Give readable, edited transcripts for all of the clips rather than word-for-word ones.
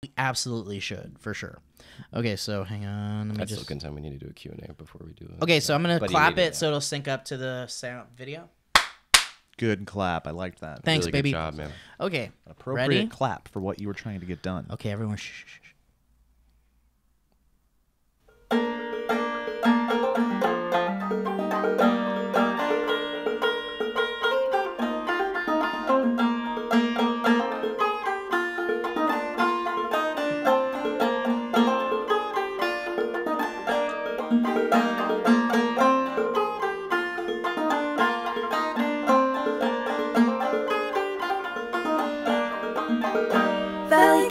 We absolutely should, for sure. Okay, so hang on. Let me I still just... contend we need to do a Q&A before we do it. Okay, so I'm going to clap it so it'll sync up to the sound video. Good clap. I liked that. Thanks, really baby. Good job, man. Okay, Appropriate ready? clap for what you were trying to get done. Okay, everyone, shh, shh, shh.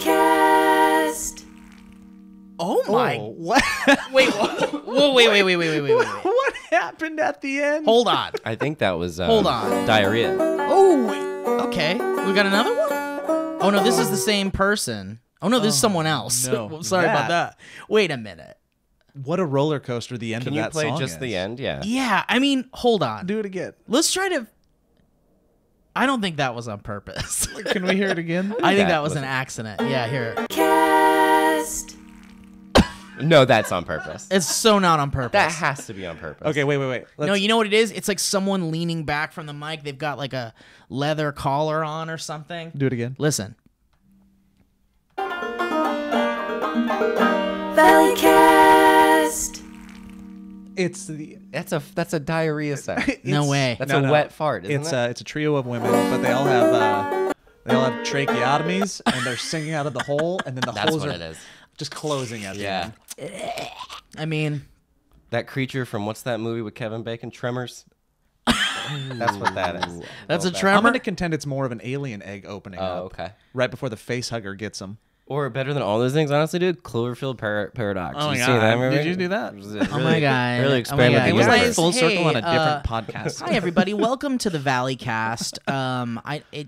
VALLEYCAST. Oh my! What? Wait, whoa, wait. What happened at the end? Hold on. I think that was Hold on. diarrhea. Oh, wait. Okay. We got another one? Oh, no, this is the same person. Oh, no, this is someone else. no. Sorry about that. Wait a minute. What a roller coaster the end Can of you that play song just is. the end? Yeah. Yeah, I mean, hold on. Do it again. Let's try to... I don't think that was on purpose. Can we hear it again? I think that That was an wasn't- accident. Yeah, here. Cast. No, that's on purpose. It's so not on purpose. That has to be on purpose. Okay, wait. No, you know what it is? It's like someone leaning back from the mic. They've got like a leather collar on or something. Do it again. Listen. VALLEYCAST. It's the That's a diarrhea sound. No way. That's No, a no. wet fart, isn't it's it? it's a trio of women, but they all have tracheotomies and they're singing out of the hole, and then the That's holes what are it is. just closing at the Yeah. end. I mean, That creature from what's that movie with Kevin Bacon? Tremors? That's what that is. that's a Well, tremor. I'm going to contend it's more of an alien egg opening Oh, up. okay. Right before the face hugger gets him. Or better than all those things, honestly, dude, Cloverfield Paradox. Oh my You see God. that movie? Did you do that? Oh my God. Really Oh my expanded God. the It was Guys, like universe. full circle hey, on a different podcast. Hi everybody, welcome to the VALLEYCAST.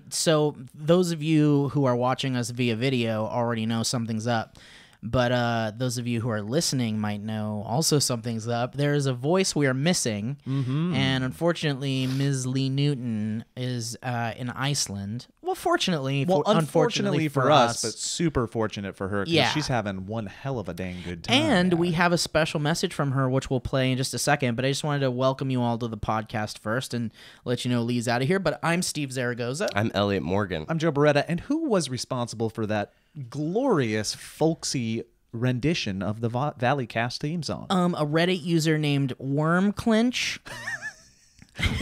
So those of you who are watching us via video already know something's up, but those of you who are listening might know also something's up. There is a voice we are missing, and unfortunately, Ms. Lee Newton is in Iceland. Well, fortunately, Well, unfortunately for us, but super fortunate for her because Yeah. she's having one hell of a dang good time. And we have a special message from her, which we'll play in just a second. But I just wanted to welcome you all to the podcast first and let you know Lee's out of here. But I'm Steve Zaragoza. I'm Elliot Morgan. I'm Joe Beretta, and who was responsible for that glorious folksy rendition of the VALLEYCAST theme song? A Reddit user named Wormclinch.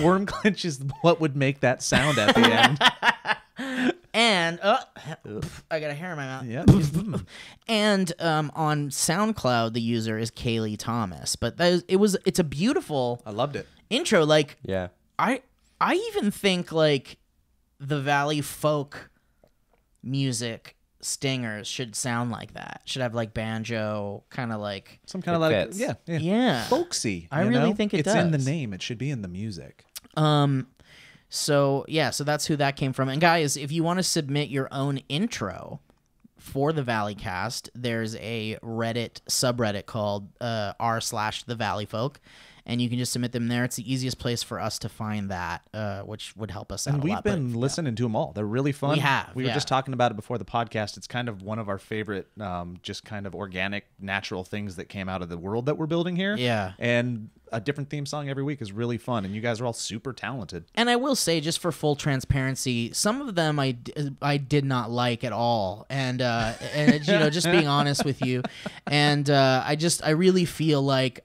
Worm clench is what would make that sound at the end. And I got a hair in my mouth. Yep. And on SoundCloud, the user is Kaylee Thomas. But it's a beautiful I loved it. intro. Like Yeah. I even think like the Valley folk music stingers should sound like that. Should have like banjo, kind of like Some kind of It like fits. Yeah. folksy. I you really know? think it it's in the does. name. It should be in the music. So that's who that came from. And guys, if you want to submit your own intro for the VALLEYCAST, there's a Reddit subreddit called r/the Valley Folk, and you can just submit them there. It's the easiest place for us to find that, which would help us out And a we've lot. But, been listening to them all. They're really fun. We have, We were yeah. just talking about it before the podcast. It's kind of one of our favorite, just kind of organic, natural things that came out of the world that we're building here. Yeah. And a different theme song every week is really fun. And you guys are all super talented. And I will say, just for full transparency, some of them I did not like at all, and just being honest with you, and I really feel like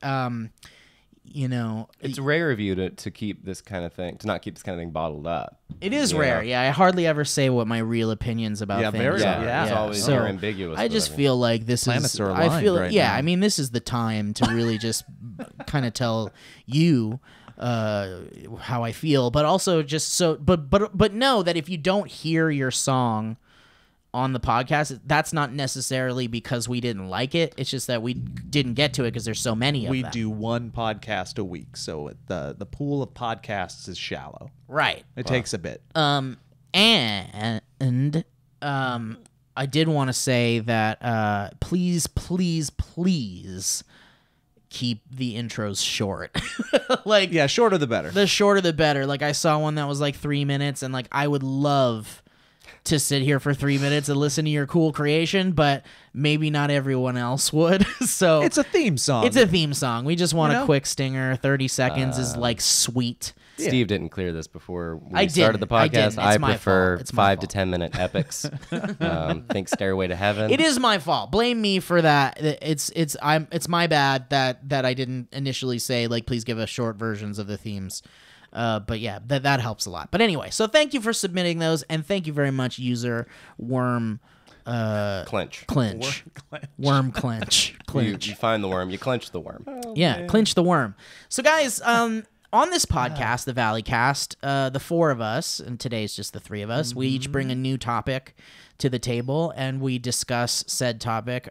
It's rare of you to keep this kind of thing, to not keep this kind of thing bottled up. it is You rare. know? Yeah, I hardly ever say what my real opinions about Yeah, things very are. rare. Yeah, it's Yeah. always So you're ambiguous. I with just everything. feel like this Planets is. are I feel aligned right yeah. now. I mean, this is the time to really just kind of tell you how I feel, but also just so. But know that if you don't hear your song on the podcast, that's not necessarily because we didn't like it. It's just that we didn't get to it because there's so many of We them. do one podcast a week. So the pool of podcasts is shallow. Right. It takes a bit. And I did want to say that please keep the intros short. Like, Yeah, shorter the better. the shorter the better. Like, I saw one that was like 3 minutes, and like I would love to sit here for 3 minutes and listen to your cool creation, but maybe not everyone else would. So It's a theme song. it's a theme song. We just want You a know? quick stinger. 30 seconds is like sweet. Steve didn't clear this before we I started the didn't. I podcast. didn't. It's my prefer fault. It's my 5 to fault. 10 minute epics. Think Stairway to Heaven. It is my fault. Blame me for that. It's my bad that I didn't initially say like please give us short versions of the themes. But yeah, that helps a lot. But anyway, so thank you for submitting those, and thank you very much, user Worm Clinch. Worm Clinch. You find the worm. You clench the worm. Yeah, clinch the worm. So guys, on this podcast, the VALLEYCAST, the four of us, and today's just the three of us, we each bring a new topic to the table, and we discuss said topic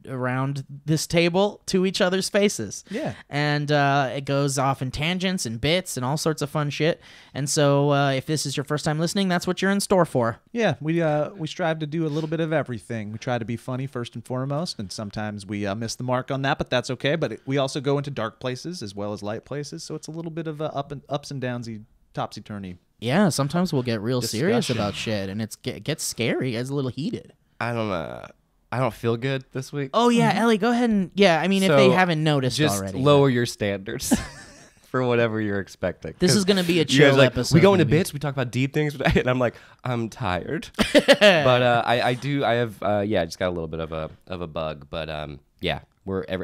around this table to each other's faces. Yeah. And it goes off in tangents and bits and all sorts of fun shit. And so if this is your first time listening, that's what you're in store for. Yeah, we strive to do a little bit of everything. We try to be funny first and foremost, and sometimes we miss the mark on that, but that's okay. But we also go into dark places as well as light places, so it's a little bit of a ups and downsy, topsy-turny. Yeah, sometimes we'll get real serious Discussion. about shit, and it gets scary. It gets a little heated. I don't feel good this week. Oh, yeah, Ellie, go ahead and... Yeah, I mean, if they So, haven't noticed just already. lower your standards for whatever you're expecting. This 'Cause is gonna be a you guys chill are like, episode, We go into maybe. bits. We talk about deep things, and I'm like, I'm tired. But I have I just got a little bit of a bug. But yeah,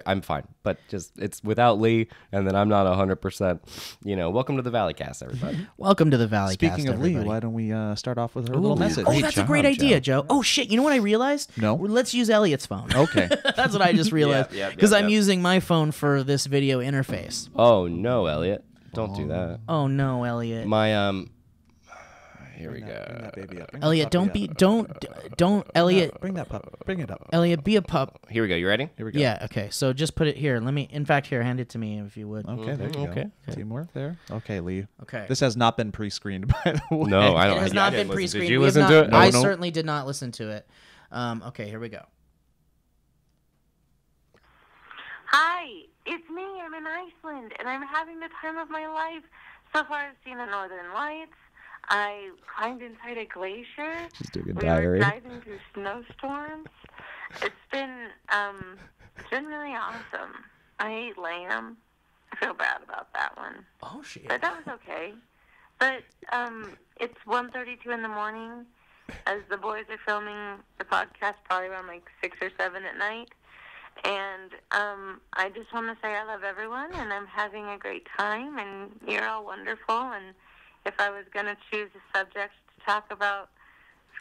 I'm fine. But just it's without Lee, and then I'm not 100%. Welcome to the VALLEYCAST, everybody. Welcome to the VALLEYCAST, Speaking of Lee, everybody. why don't we start off with her little message? Oh, Great that's a job, great idea, Joe. Oh, shit. You know what I realized? No. Let's use Elliot's phone. Okay. That's what I just realized. Yep, Because I'm yep. using my phone for this video interface. Oh no, Elliot, don't do that. Oh, no, Elliot. My Here we Bring go. that baby up. Bring that Elliot, puppy don't up. don't, Elliot. Bring that pup. Bring it up. Elliot, be a pup. Here we go. You ready? Here we go. Yeah, okay. So just put it here. In fact, here, hand it to me if you would. Okay, there you Okay. go. Teamwork there. Okay, Lee. Okay. This has not been pre-screened, by the way. No, I don't. It has I not didn't been listen. pre-screened. Did you We have listen not- to it? I no. certainly did not listen to it. Okay, here we go. Hi, it's me. I'm in Iceland, and I'm having the time of my life. So far, I've seen the Northern Lights. I climbed inside a glacier. She's doing a We diary. were driving through snowstorms. It's been really awesome. I ate lamb. I feel bad about that one, Oh, shit. but that was okay. But it's 1:32 in the morning, as the boys are filming the podcast, probably around like 6 or 7 at night. And I just want to say I love everyone, and I'm having a great time, and you're all wonderful. And if I was going to choose a subject to talk about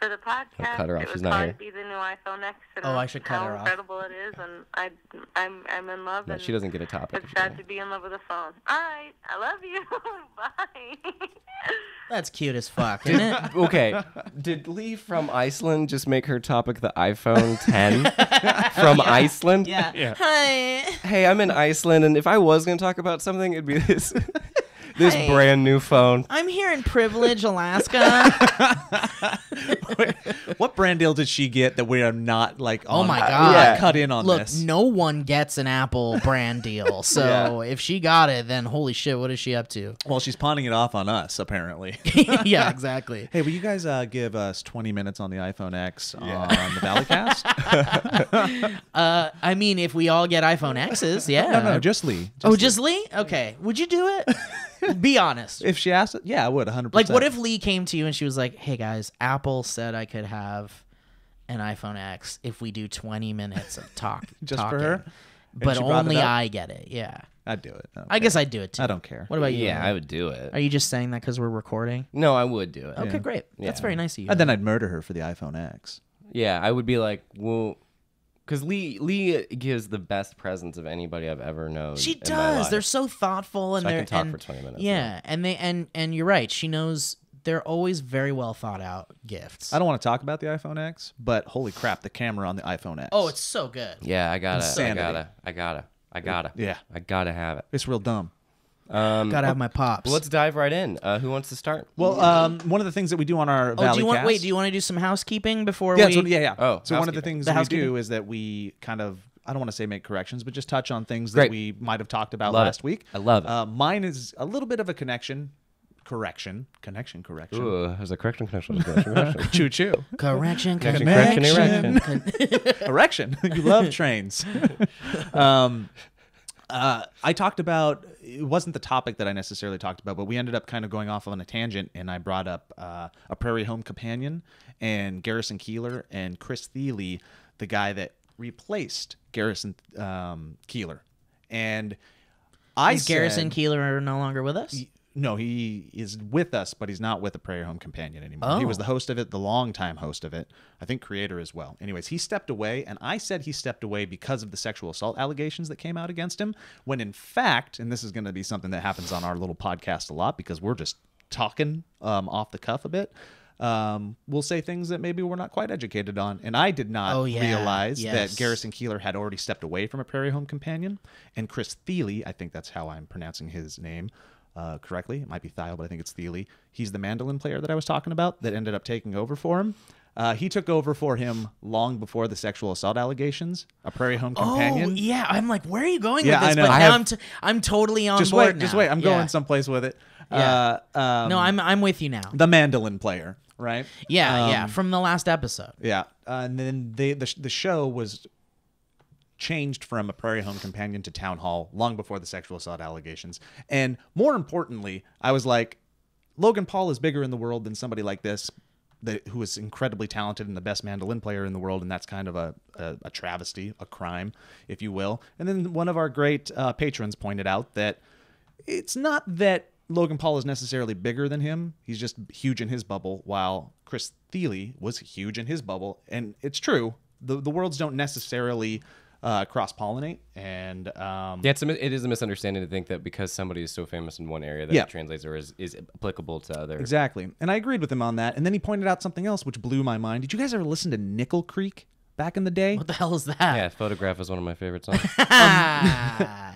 for the podcast, cut her off. it She's would not probably here. be the new iPhone X and Oh, I should cut how her off. incredible it is. And I'm in love. No, and she doesn't get a topic. it's sad to be in love with a phone. All right, I love you. Bye. That's cute as fuck, isn't it? Okay, did Lee from Iceland just make her topic the iPhone 10 from Iceland? Yeah. Hi. Hey, I'm in Iceland, and if I was going to talk about something, it'd be this Hey. brand new phone. I'm here in Privilege, Alaska. What brand deal did she get that we are not like? Oh on, my God. Yeah. cut in on Look, this. no one gets an Apple brand deal. So if she got it, then holy shit, what is she up to? Well, she's pawning it off on us, apparently. Yeah, exactly. Hey, will you guys give us 20 minutes on the iPhone X on the VALLEYCAST? I mean, if we all get iPhone X's, yeah. No, just Lee. Just Lee? Okay. Would you do it? Be honest. If she asked it, yeah, I would 100%. Like, what if Lee came to you and she was like, hey, guys, Apple said I could have an iPhone X if we do 20 minutes of Just for talking. her? And But she brought it only up? I get it. Yeah. I'd do it. I guess I'd do it too. I don't care. What about you? Yeah, Lee? I would do it. Are you just saying that because we're recording? No, I would do it. Okay, great. That's Yeah. very nice of you. And then I'd murder her for the iPhone X. Yeah, I would be like, well, because Lee gives the best presents of anybody I've ever known. She in my does. life. They're so thoughtful, and So I they're can talk and, for 20 minutes, Yeah, and they and you're right. She knows they're always very well thought out gifts. I don't want to talk about the iPhone X, but holy crap, the camera on the iPhone X. Oh, it's so good. Yeah, I gotta Insanity. Yeah, Yeah. I gotta have it. It's real dumb. Gotta have my pops. Well, let's dive right in. Who wants to start? Well, one of the things that we do on our do you want? VALLEYCAST- Wait, do you want to do some housekeeping before Yeah, we? so, yeah. Oh, so one of the housekeeping. things The that we housekeeping? do is that we kind of, I don't want to say make corrections, but just touch on things Great. that we might have talked about Love last it. week. I love it. Mine is a little bit of a connection. Connection. Ooh, there's a correction connection. Choo choo. Correction. Correction. Erection. You love trains. I talked about, it wasn't the topic that I necessarily talked about, but we ended up kind of going off on a tangent, and I brought up a Prairie Home Companion and Garrison Keillor and Chris Thiele, the guy that replaced Garrison Keillor. And Is Garrison Keillor no longer with us? No, he is with us, but he's not with the Prairie Home Companion anymore. He was the host of it, the longtime host of it. I think creator as well. Anyways, he stepped away, and I said he stepped away because of the sexual assault allegations that came out against him, when in fact, and this is going to be something that happens on our little podcast a lot because we're just talking off the cuff a bit, we'll say things that maybe we're not quite educated on. And I did not realize that Garrison Keillor had already stepped away from a Prairie Home Companion, and Chris Thiele, I think that's how I'm pronouncing his name, correctly. It might be Thiele, but I think it's Thiele. He's the mandolin player that I was talking about that ended up taking over for him. He took over for him long before the sexual assault allegations. A Prairie Home Companion. Oh, yeah. I'm like, where are you going Yeah, with this? I know. But I now have- I'm totally on Just board wait, now. just wait. I'm Yeah. going someplace with it. Yeah. No, I'm with you now. The mandolin player, right? Yeah, from the last episode. Yeah. And then the show was changed from a Prairie Home Companion to Town Hall long before the sexual assault allegations. And more importantly, I was like, Logan Paul is bigger in the world than somebody like this, who is incredibly talented and the best mandolin player in the world, and that's kind of a travesty, a crime, if you will. And then one of our great patrons pointed out that it's not that Logan Paul is necessarily bigger than him. He's just huge in his bubble, while Chris Thiele was huge in his bubble. And it's true. The worlds don't necessarily cross-pollinate. And it is a misunderstanding to think that because somebody is so famous in one area that it translates or is applicable to other. Exactly. And I agreed with him on that. And then he pointed out something else which blew my mind. Did you guys ever listen to Nickel Creek back in the day? What the hell is that? Yeah, Photograph is one of my favorite songs.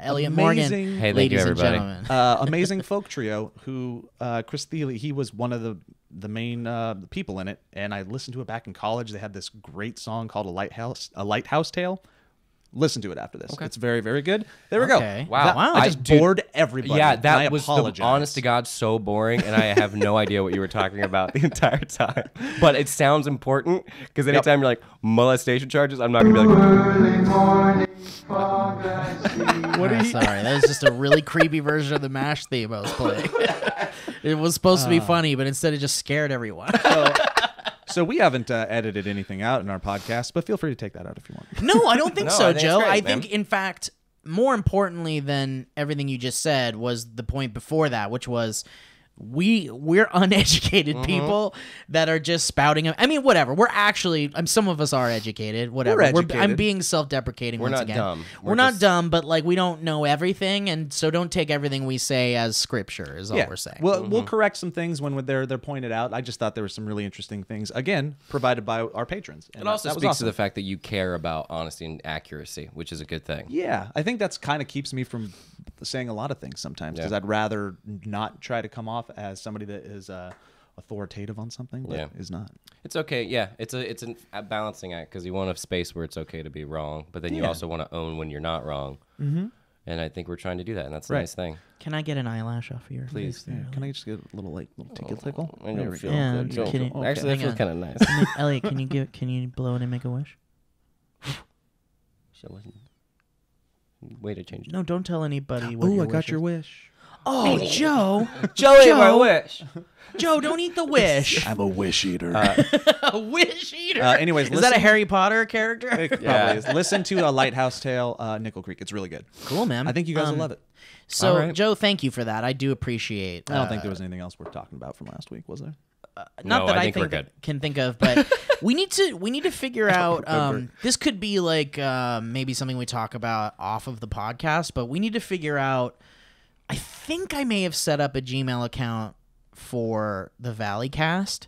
Elliot Morgan. Amazing- Hey, thank ladies you, and everybody. gentlemen. Amazing folk trio who Chris Thiele, he was one of the main people in it, and I listened to it back in college. They had this great song called a lighthouse tale. Listen to it after this. It's very, very good. There we Okay. go. Wow. I just bored everybody. Yeah, and I that was apologize. honest to God so boring, and I have no idea what you were talking about the entire time. But it sounds important because anytime you're like molestation charges, I'm not gonna be like. What are you? Sorry, that was just a really creepy version of the MASH theme I was playing. It was supposed to be funny, but instead it just scared everyone. So we haven't edited anything out in our podcast, but feel free to take that out if you want. No, I don't think No, so, I think it's Joe. great, I man. think, in fact, more importantly than everything you just said was the point before that, which was we're uneducated people that are just spouting. I mean, whatever. We're actually, some of us are educated. Whatever. We're educated. I'm being self-deprecating once not again. dumb. We're We're not just- dumb, but like we don't know everything, and so don't take everything we say as scripture. Is all we're saying. We'll correct some things when they're pointed out. I just thought there were some really interesting things, again, provided by our patrons. And It also that was speaks awesome. to the fact that you care about honesty and accuracy, which is a good thing. Yeah, I think that's kind of keeps me from saying a lot of things sometimes because Yeah. I'd rather not try to come off as somebody that is authoritative on something, but is not. It's okay. Yeah, it's a balancing act because you want a space where it's okay to be wrong, but then you also want to own when you're not wrong. Mm-hmm. And I think we're trying to do that, and that's a Right. nice thing. Can I get an eyelash off of your Please. face there? Can I just get a little tickle? I There don't we feel go. Yeah, good. can you- Actually, hang that feels on. kind of nice. Elliot, can you blow it and make a wish? Way to change it. No, don't tell anybody. What Oh, your I got wish your is. wish. Oh, Joe. Joey, my Joe. wish. Joe, don't eat the wish. I'm a wish eater. A wish eater. Anyways, is that a listen- Harry Potter character? It probably Yeah. is. Listen to a Lighthouse Tale, Nickel Creek. It's really good. Cool, man. I think you guys will love it. So, All right. Joe, thank you for that. I do appreciate. I don't think there was anything else worth talking about from last week, was there? Not No, that I I think we're good. can think of, but we need to figure out. This could be like maybe something we talk about off of the podcast, but we need to figure out. I think I may have set up a Gmail account for the VALLEYCAST,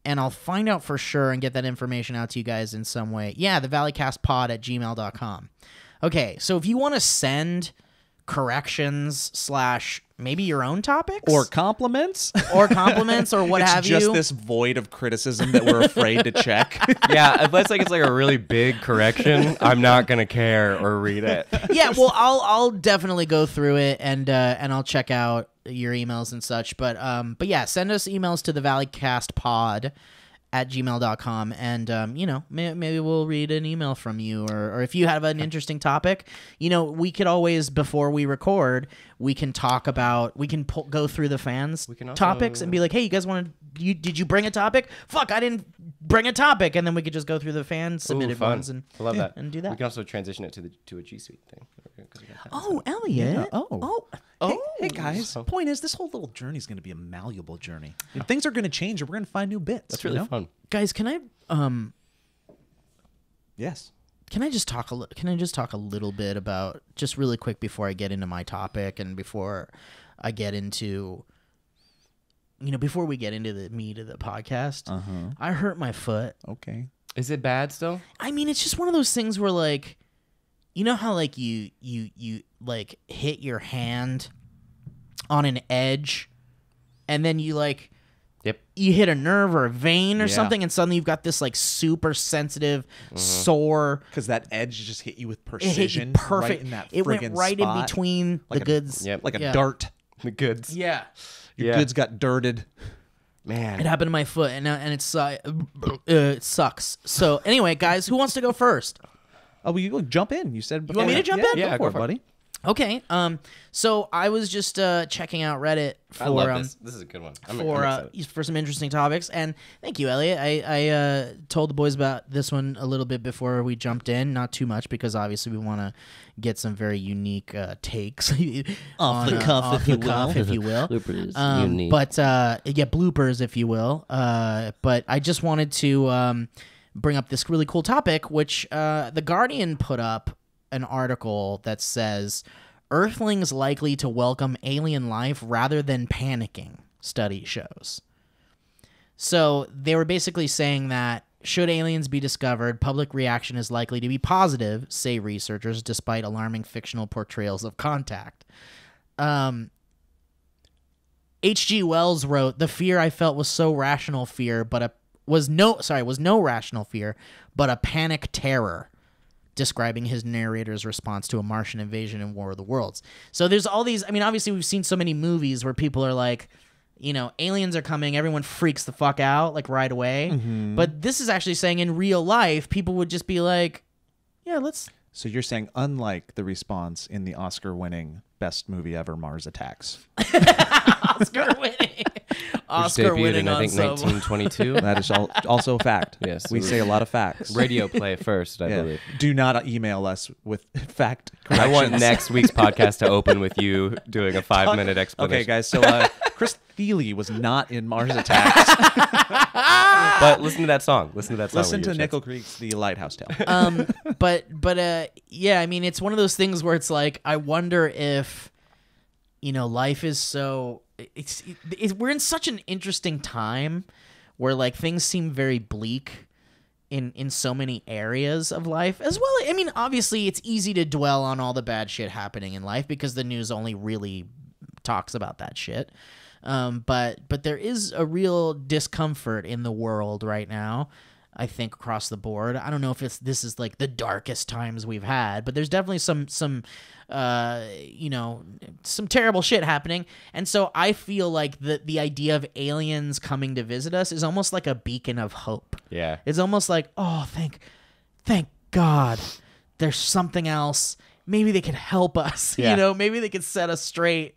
and I'll find out for sure and get that information out to you guys in some way. Yeah, the VALLEYCASTpod@gmail.com. Okay, so if you want to send corrections / maybe your own topics Or compliments? or compliments or what it's have just you. this void of criticism that we're afraid to check. Yeah, unless it's like a really big correction, I'm not gonna care or read it. Yeah, well, I'll definitely go through it and I'll check out your emails and such. But yeah, send us emails to the valleycastpod@gmail.com, and maybe we'll read an email from you, or if you have an interesting topic, we could always, before we record, we can talk about, go through the fans topics and be like, hey, you guys did you bring a topic? Fuck, I didn't bring a topic, and then we could just go through the fan submitted ones and I love that, and do that. We can also transition it to a G Suite thing. Oh, Elliot. Yeah. Oh. Hey guys. Point is, this whole little journey is going to be a malleable journey. And things are going to change, and we're going to find new bits. That's really fun. Guys, can I Yes. Can I just talk a little bit about, just really quick before I get into my topic and before I get into before we get into the meat of the podcast? I hurt my foot. Okay. Is it bad still? I mean, it's just one of those things where, like, you know how, like, you like hit your hand on an edge, and then you like, you hit a nerve or a vein or something, and suddenly you've got this like super sensitive, sore. Because that edge just hit you with precision. It hit perfect. Right in that it went right spot. in between Like the goods. Like a dart. The goods. Yeah. Your goods got dirted. Man. It happened to my foot, and it sucks. So anyway, guys, who wants to go first? Oh, well, you jump in. You said before. You want me to jump in? Yeah, go for it, buddy. Okay. So I was just checking out Reddit for I love this. This is a good one. I'm excited. For some interesting topics, and thank you, Elliot. I told the boys about this one a little bit before we jumped in, not too much because obviously we want to get some very unique takes off the cuff, if you will. Bloopers, unique. But bloopers, if you will. But I just wanted to bring up this really cool topic, which the Guardian put up an article that says Earthlings likely to welcome alien life rather than panicking, study shows. So they were basically saying that should aliens be discovered, public reaction is likely to be positive, say researchers, despite alarming fictional portrayals of contact. H.G. Wells wrote, "The fear I felt was so rational fear, was no rational fear, but a panic terror," describing his narrator's response to a Martian invasion in War of the Worlds. So there's all these, I mean, obviously we've seen so many movies where people are like, aliens are coming, everyone freaks the fuck out, like, right away. Mm-hmm. But this is actually saying in real life, people would just be like, yeah, let's... So you're saying, unlike the response in the Oscar-winning best movie ever, Mars Attacks. Oscar-winning. Oscar-winning I think 1922. That is also a fact. Yes. We say a lot of facts. Radio play first, I believe. Do not email us with fact corrections. I want next week's podcast to open with you doing a 5-minute explanation. Okay, guys. So Chris Thiele was not in Mars Attacks. But listen to that song. Listen to Nickel Creek's The Lighthouse Tale. Yeah, I mean, it's one of those things where it's like, I wonder if, life is so... we're in such an interesting time where, like, things seem very bleak in so many areas of life as well. I mean, obviously it's easy to dwell on all the bad shit happening in life because the news only really talks about that shit. But there is a real discomfort in the world right now, I think, across the board. I don't know if this is like the darkest times we've had, but there's definitely some terrible shit happening. And so I feel like the idea of aliens coming to visit us is almost like a beacon of hope. Yeah. It's almost like, oh, thank God there's something else. Maybe they could help us, maybe they could set us straight.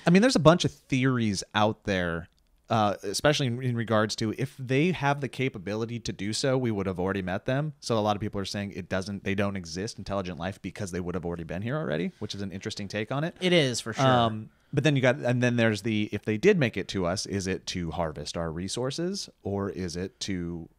I mean, there's a bunch of theories out there, especially in regards to if they have the capability to do so, we would have already met them. So a lot of people are saying they don't exist, intelligent life, because they would have already been here already, which is an interesting take on it. It is, for sure. But then then there's if they did make it to us, is it to harvest our resources, or is it to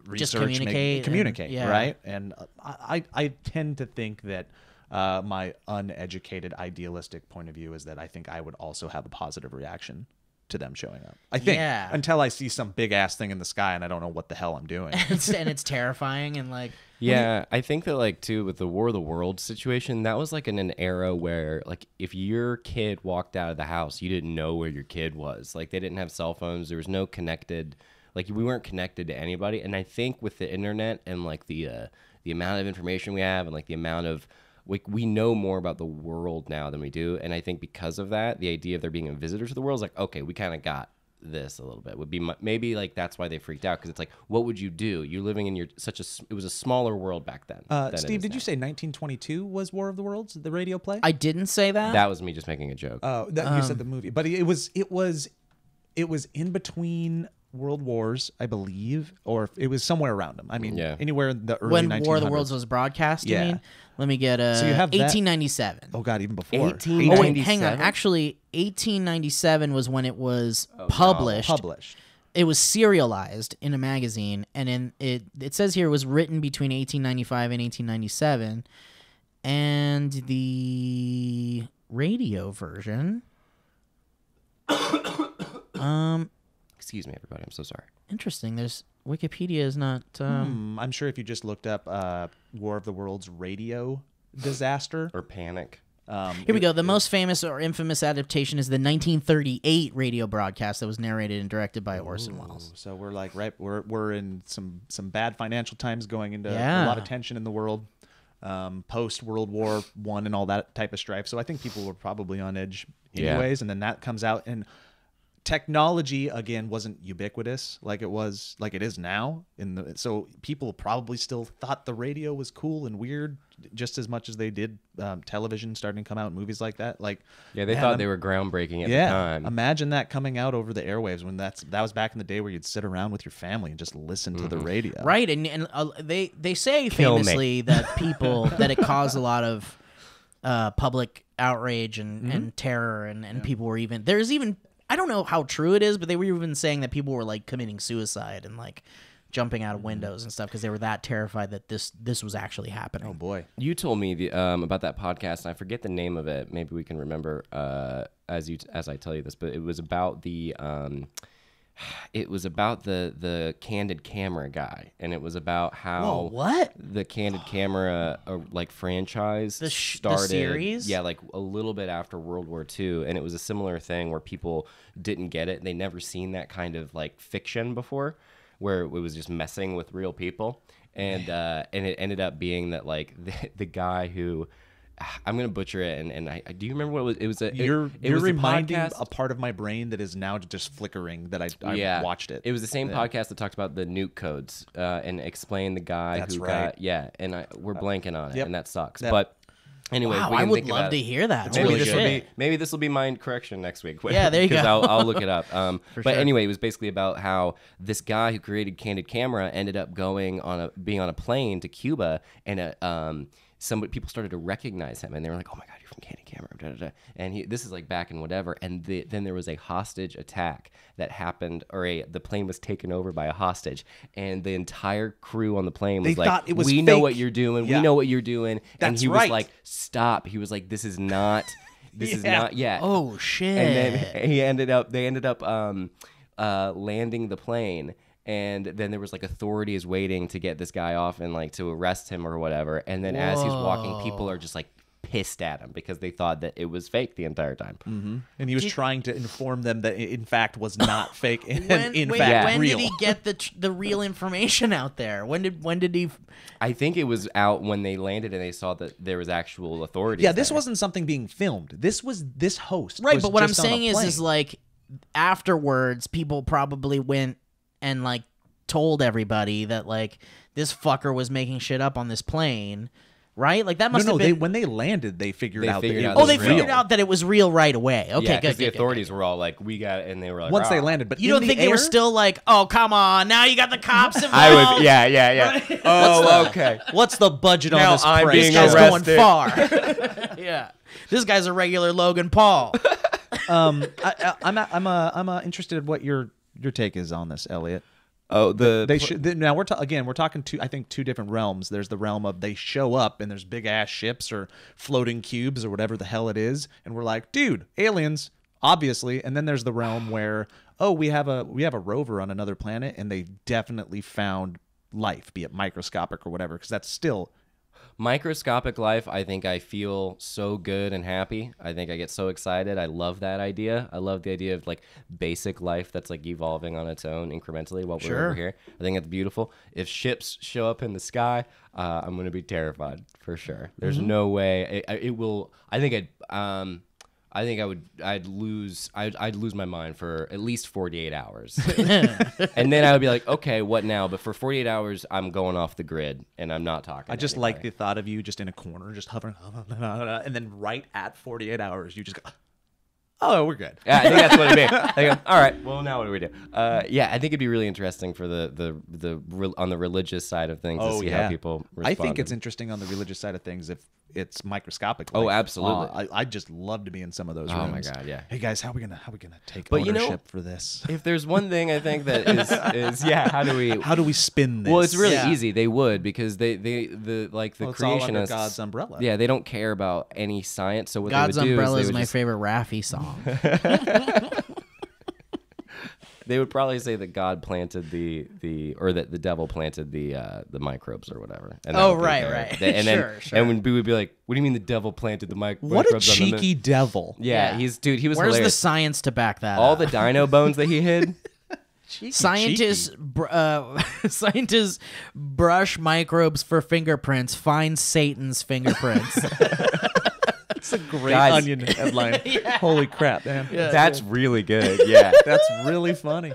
research, communicate, right? And I tend to think that my uneducated, idealistic point of view is that I think I would also have a positive reaction to them showing up. I think until I see some big ass thing in the sky and I don't know what the hell I'm doing. and it's terrifying and like... Yeah, I think that, like, too, with the War of the Worlds situation, that was like in an era where, like, if your kid walked out of the house, you didn't know where your kid was. Like, they didn't have cell phones. There was no connected... Like, we weren't connected to anybody. And I think with the internet and, like, the amount of information we have and, like, the amount of we know more about the world now than we do, and I think because of that, the idea of there being a visitor to the world is like, okay, we kind of got this a little bit. Would be maybe like that's why they freaked out, because it's like, what would you do? You're living in it was a smaller world back then. Than Steve, did you say 1922 was War of the Worlds, the radio play? I didn't say that. That was me just making a joke. Oh, you said the movie, but it was in between World Wars, I believe, or it was somewhere around them. I mean, anywhere in the early 1900s. When War of the Worlds was broadcast, you mean? Let me get So you have 1897. Oh God, even before. 1897? Oh wait, hang on. Actually, 1897 was when it was published. It was serialized in a magazine, and it says here it was written between 1895 and 1897, and the radio version. Excuse me, everybody. I'm so sorry. Interesting. There's Wikipedia is not. I'm sure if you just looked up War of the Worlds radio disaster Or Panic. Here we go. The most famous or infamous adaptation is the 1938 radio broadcast that was narrated and directed by Orson Welles. So we're like we're in some bad financial times, going into Yeah. a lot of tension in the world, post World War I and all that type of strife. So I think people were probably on edge anyways, and then that comes out, and technology again wasn't ubiquitous like it is now. So people probably still thought the radio was cool and weird just as much as they did television starting to come out, movies like that. Like, They thought they were groundbreaking at the time. Imagine that coming out over the airwaves when that was back in the day where you'd sit around with your family and just listen to the radio. Right, and they say famously that that it caused a lot of public outrage and terror, and people were there's even I don't know how true it is, but they were even saying that people were like committing suicide and like jumping out of windows and stuff because they were that terrified that this was actually happening. Oh boy. You told me about that podcast, and I forget the name of it. Maybe we can remember as I tell you this, but it was about the candid camera guy, and it was about how the candid camera franchise started the series, like a little bit after World War II, and it was a similar thing where people didn't get it. They never seen that kind of like fiction before, where it was just messing with real people, and it ended up being that like the guy who. I'm gonna butcher it, and I do you remember what it was? It was you're was reminding podcast. a part of my brain that is now just flickering that I watched it. It was the same podcast that talked about the nuke codes and explained the guy That's who right. got and we're blanking on it, and that sucks. Yep. But anyway, Wow, we I can would think love about to it. hear that. Maybe Holy this will shit. be maybe this will be my correction next week. Yeah, there you go. I'll look it up. But sure. anyway, it was basically about how this guy who created Candid Camera ended up being on a plane to Cuba, and people started to recognize him, and they were like, "Oh my God, you're from Candid Camera!" Da, da, da. And this is like back in whatever. And then there was a hostage attack that happened, or the plane was taken over by a hostage, and the entire crew on the plane was They thought it was "We know fake. what you're doing. Yeah. We know what you're doing." And That's he right. was like, "Stop!" He was like, "This is not. This is not yet." Oh shit! And then they ended up landing the plane, and then there was like authorities waiting to get this guy off and like to arrest him or whatever. And then as he's walking, people are just like pissed at him because they thought that it was fake the entire time. Mm-hmm. And he was trying to inform them that it in fact was not fake and when real. did he get the real information out there? When did he? I think it was out when they landed and they saw that there was actual authorities. Yeah, this there. wasn't something being filmed. This was this host. Right, was but what I'm just on a saying is plane. like afterwards, people probably went and like told everybody that like this fucker was making shit up on this plane, right? Like that must have been. when they landed, they figured out that it out was Oh, they real. figured out that it was real right away. Okay, Yeah, good. the authorities were all like, "We got it," and they were like, once they "Rah." landed. But You in don't the think they were air- still like, oh, come on, now you got the cops involved? I would, yeah. Oh, okay. What's the budget on Now this I'm price? being This guy's going arrested. far. Yeah, this guy's a regular Logan Paul. I'm interested in what your take is on this, Elliot. Oh, Now we're talking two different realms. There's the realm of they show up and there's big ass ships or floating cubes or whatever the hell it is, and we're like, dude, aliens, obviously. And then there's the realm where we have a rover on another planet and they definitely found life, be it microscopic or whatever, because that's still Microscopic life, I think I feel so good and happy. I think I get so excited. I love that idea. I love the idea of like basic life that's like evolving on its own incrementally while we're over here. I think it's beautiful. If ships show up in the sky, I'm going to be terrified for sure. There's no way it will. I'd lose my mind for at least 48 hours. And then I would be like, okay, what now? But for 48 hours, I'm going off the grid and I'm not talking. I just like the thought of you just in a corner, just hovering, and then right at 48 hours, you just go, oh, we're good. Yeah, I think that's what it means. I go, all right, well, now what do we do? Yeah, I think it'd be really interesting for on the religious side of things to see how people respond. I think it's interesting on the religious side of things if it's microscopic. Oh, absolutely. I'd just love to be in some of those rooms. Oh my God, yeah. Hey guys, how are we gonna take But ownership for this? If there's one thing I think that is how do we spin this? Well, it's really easy. They would because the creationists, all under God's umbrella. Yeah, they don't care about any science. So what God's they would do Umbrella is is my favorite Raffi song. They would probably say that God planted or that the devil planted the microbes or whatever. And right. And then Sure. and when we would be like, what do you mean the devil planted the microbes? What a on cheeky devil! Yeah, he was Where's hilarious. the science to back that All up? the dino bones that he hid. Scientists brush microbes for fingerprints, find Satan's fingerprints. That's a great Guys. Onion headline. Holy crap, man! That's really good. Yeah. That's really funny.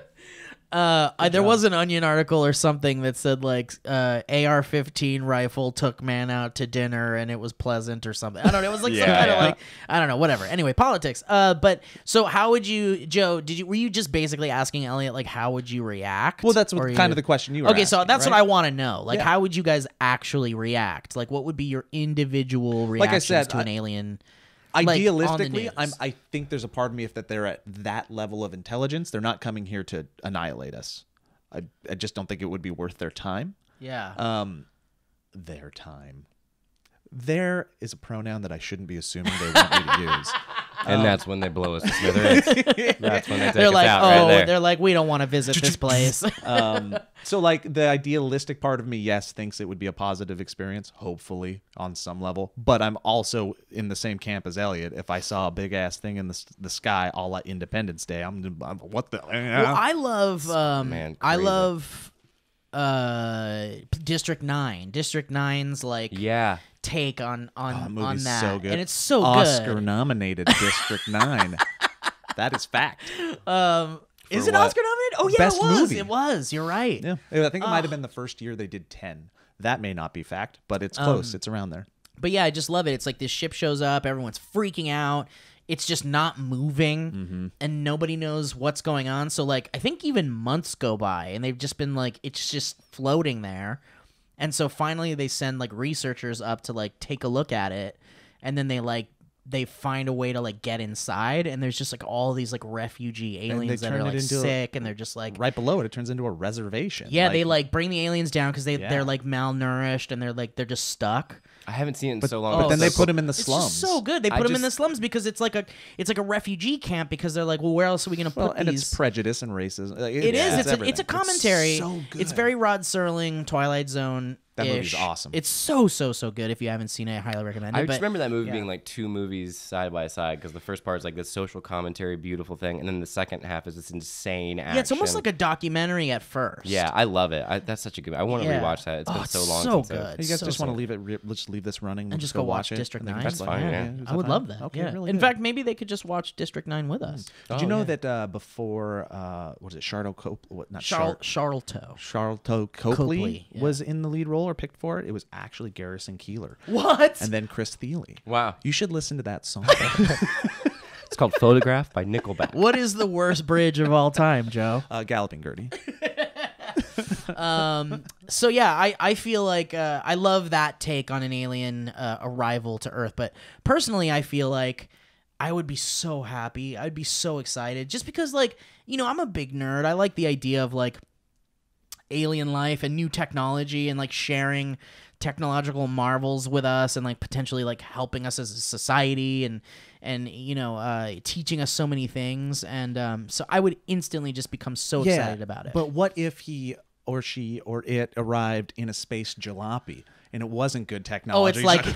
There was an Onion article or something that said like AR-15 rifle took man out to dinner and it was pleasant or something. I don't know. It was like some kind of like I don't know, whatever. Anyway, politics. But so how would you, Joe? Were you just basically asking Elliot like how would you react? Well, that's kind of the question you were Okay, so asking, that's right? what I want to know. Like, how would you guys actually react? Like, what would be your individual reactions said, to an alien? Idealistically, on the news? I think there's a part of me if that they're at that level of intelligence, they're not coming here to annihilate us. I just don't think it would be worth their time. Yeah. Their time. There is a pronoun that I shouldn't be assuming they want me to use. And that's when they blow us to smithereens. That's when they take they're us like, out right there. they're like, we don't want to visit this place. So, like, the idealistic part of me, yes, thinks it would be a positive experience, hopefully, on some level. But I'm also in the same camp as Elliot. If I saw a big-ass thing in the sky, a la Independence Day, I'm what the... Well, I love, Man, I crazy. love District 9. District 9's, like... Yeah. take on movie's that, so good. and it's so Oscar nominated District 9. That is fact. Is it what? Oscar nominated? Oh yeah, Best it was. movie. It was. You're right. Yeah, I think it might have been the first year they did 10. That may not be fact, but it's close. It's around there. But yeah, I just love it. It's like this ship shows up, everyone's freaking out. It's just not moving, and nobody knows what's going on. So like, I think even months go by, and they've just been like, it's just floating there. And so finally, they send like researchers up to like take a look at it, and then they find a way to like get inside, and there's just like all these like refugee aliens that are like sick, and they're just like right below it turns into a reservation. Yeah, they like bring the aliens down because they're like malnourished, and they're just stuck. I haven't seen it in so long. But then they put them in the slums. It's just so good. They put them in the slums because it's like a refugee camp, because they're like, well, where else are we gonna put these? And it's prejudice and racism. It is. It's a commentary. It's so good. It's very Rod Serling, Twilight Zone. That movie's awesome. It's so good. If you haven't seen it, I highly recommend it. I just remember that movie being like two movies side by side, because the first part is like this social commentary, beautiful thing, and then the second half is this insane action. Yeah, it's almost like a documentary at first. Yeah, I love it. That's such a good. I want to rewatch that. It's been so long. So since good. You guys just want to leave it? Let's leave this running and just go watch District 9. That's fine. Yeah. I would love that. Okay, yeah. really In good. fact, maybe they could just watch District 9 with us. Did you know that before what is it? Charlton Copley was in the lead role or picked for it? It was actually Garrison Keillor. What? And then Chris Thiele. Wow. You should listen to that song. It's called Photograph by Nickelback. What is the worst bridge of all time, Joe? Galloping Gertie. So yeah, I feel like I love that take on an alien arrival to Earth, but personally I feel like I would be so happy. I'd be so excited just because, like, you know, I'm a big nerd. I like the idea of like alien life and new technology and like sharing technological marvels with us and like potentially like helping us as a society and you know teaching us so many things, and so I would instantly just become so excited about it. But what if he or she or it arrived in a space jalopy. And it wasn't good technology. Oh, it's like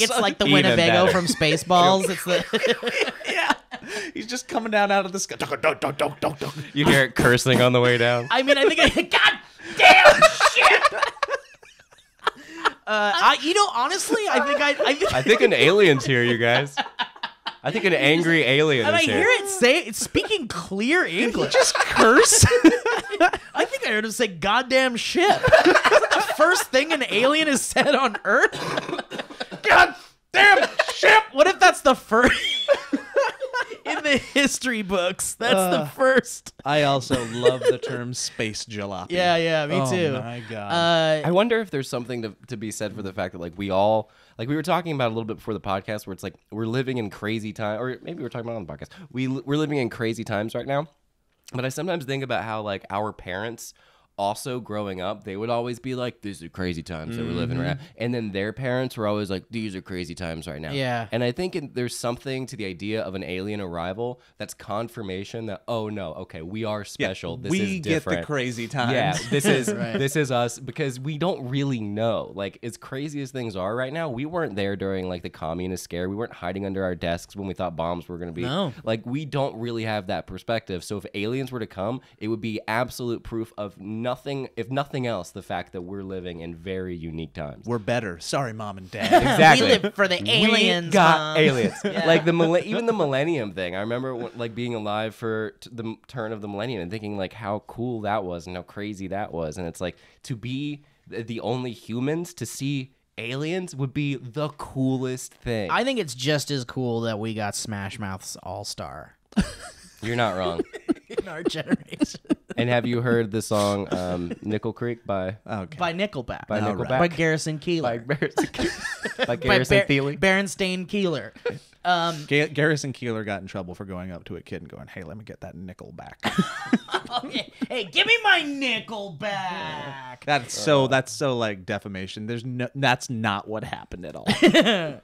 it's like the Even Winnebago better. from Spaceballs. It's the yeah. He's just coming down out of the sky. You hear it cursing on the way down. I mean, I think God damn shit. Honestly, I think an alien's here, you guys. I think an angry alien and I is hear here. it say it's speaking clear English. Just curse. I think I heard him say "goddamn shit." Is that the first thing an alien has said on Earth? God damn shit! What if that's the first in the history books? That's the first. I also love the term space jalopy. Yeah, me too. Oh my god. I wonder if there's something to be said for the fact that like we all like we were talking about a little bit before the podcast where it's like we're living in crazy time, or maybe we're talking about it on the podcast. We're living in crazy times right now. But I sometimes think about how like our parents also growing up, they would always be like, these are crazy times that we're living right now. And then their parents were always like, these are crazy times right now. Yeah. And I think there's something to the idea of an alien arrival that's confirmation that, oh no, okay, we are special. This we is get different. the crazy times. Yeah, this is us, because we don't really know. Like, as crazy as things are right now, we weren't there during like the communist scare. We weren't hiding under our desks when we thought bombs were going to be. No. Like, we don't really have that perspective. So if aliens were to come, it would be absolute proof of nothing, if nothing else, the fact that we're living in very unique times. We're better. Sorry, Mom and Dad. Exactly. We live for the aliens. We got Mom. aliens. Yeah. Like even the millennium thing. I remember like being alive for the turn of the millennium and thinking like how cool that was and how crazy that was. And it's like to be the only humans to see aliens would be the coolest thing. I think it's just as cool that we got Smash Mouth's All Star You're not wrong. in our generation. And have you heard the song Nickel Creek by Okay. By Nickelback. by All Nickelback? right. By Garrison Keeler. By Garrison Thiele? Berenstain Keeler. Garrison Keeler got in trouble for going up to a kid and going, "Hey, let me get that nickel back." Hey, give me my nickel back. That's so like defamation. That's not what happened at all. It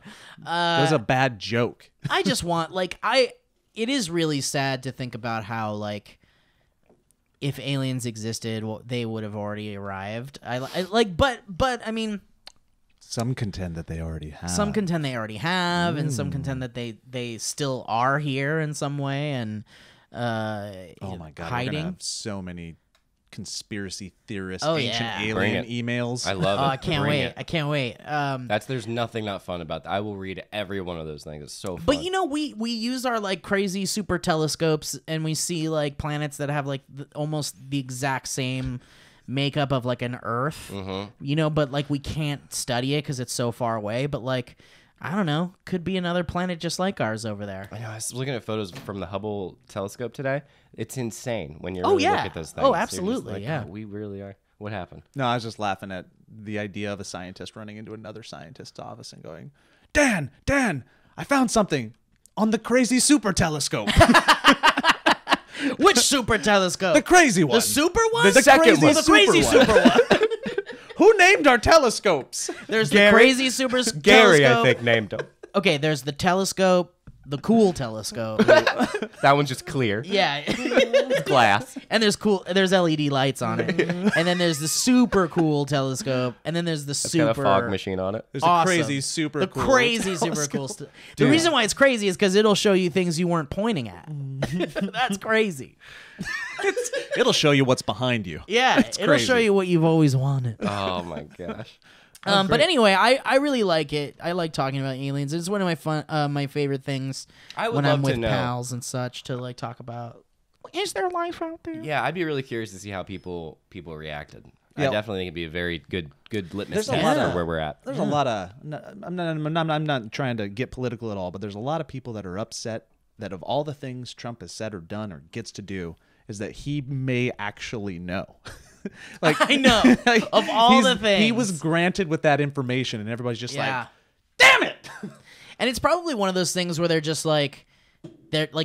was a bad joke. I just want it is really sad to think about how like if aliens existed, well, they would have already arrived. But I mean, Some contend that they already have. some contend they already have, and some contend that they still are here in some way, and Oh my god! We're hiding. gonna have so many conspiracy theorists, Oh, ancient yeah. alien Bring emails. I love it. I can't Bring wait. it. I can't wait. There's nothing not fun about that. I will read every one of those things. It's so fun. But you know, we use our like crazy super telescopes, and we see like planets that have like almost the exact same makeup of like an Earth. You know, but like we can't study it because it's so far away. But like, I don't know, could be another planet just like ours over there. I know. I was looking at photos from the Hubble telescope today. It's insane when you Oh, really yeah. look at those things. Oh, You're just absolutely, like, yeah. "Oh, we really are. What happened?" No, I was just laughing at the idea of a scientist running into another scientist's office and going, Dan, I found something on the crazy super telescope. Which super telescope? The crazy one. The super one? The second crazy, one. The crazy Super super one. Who named our telescopes? There's Gary- the crazy super Gary, telescope. I think, named him. Okay, there's the telescope, the cool telescope. That one's just clear. Yeah. It's glass. And there's LED lights on it. And then there's the super cool telescope. And then there's the It's super got a fog machine on it. There's awesome. a crazy super the cool crazy super cool The reason why it's crazy is because it'll show you things you weren't pointing at. That's crazy. It'll show you what's behind you. Yeah, it'll crazy. show you what you've always wanted. Oh my gosh. But anyway, I really like it. I like talking about aliens. It's one of my favorite things I would when love I'm to with know. pals and such to like talk about. Is there life out there? Yeah, I'd be really curious to see how people reacted. Yeah. I definitely think it'd be a very good litmus There's a test lot for of- where we're at. There's a lot of. I'm not trying to get political at all, but there's a lot of people that are upset that of all the things Trump has said or done or gets to do, is that he may actually know. Like I know. Of all the things. he was granted with that information, and everybody's just Yeah. like, "Damn it!" And it's probably one of those things where they're just like,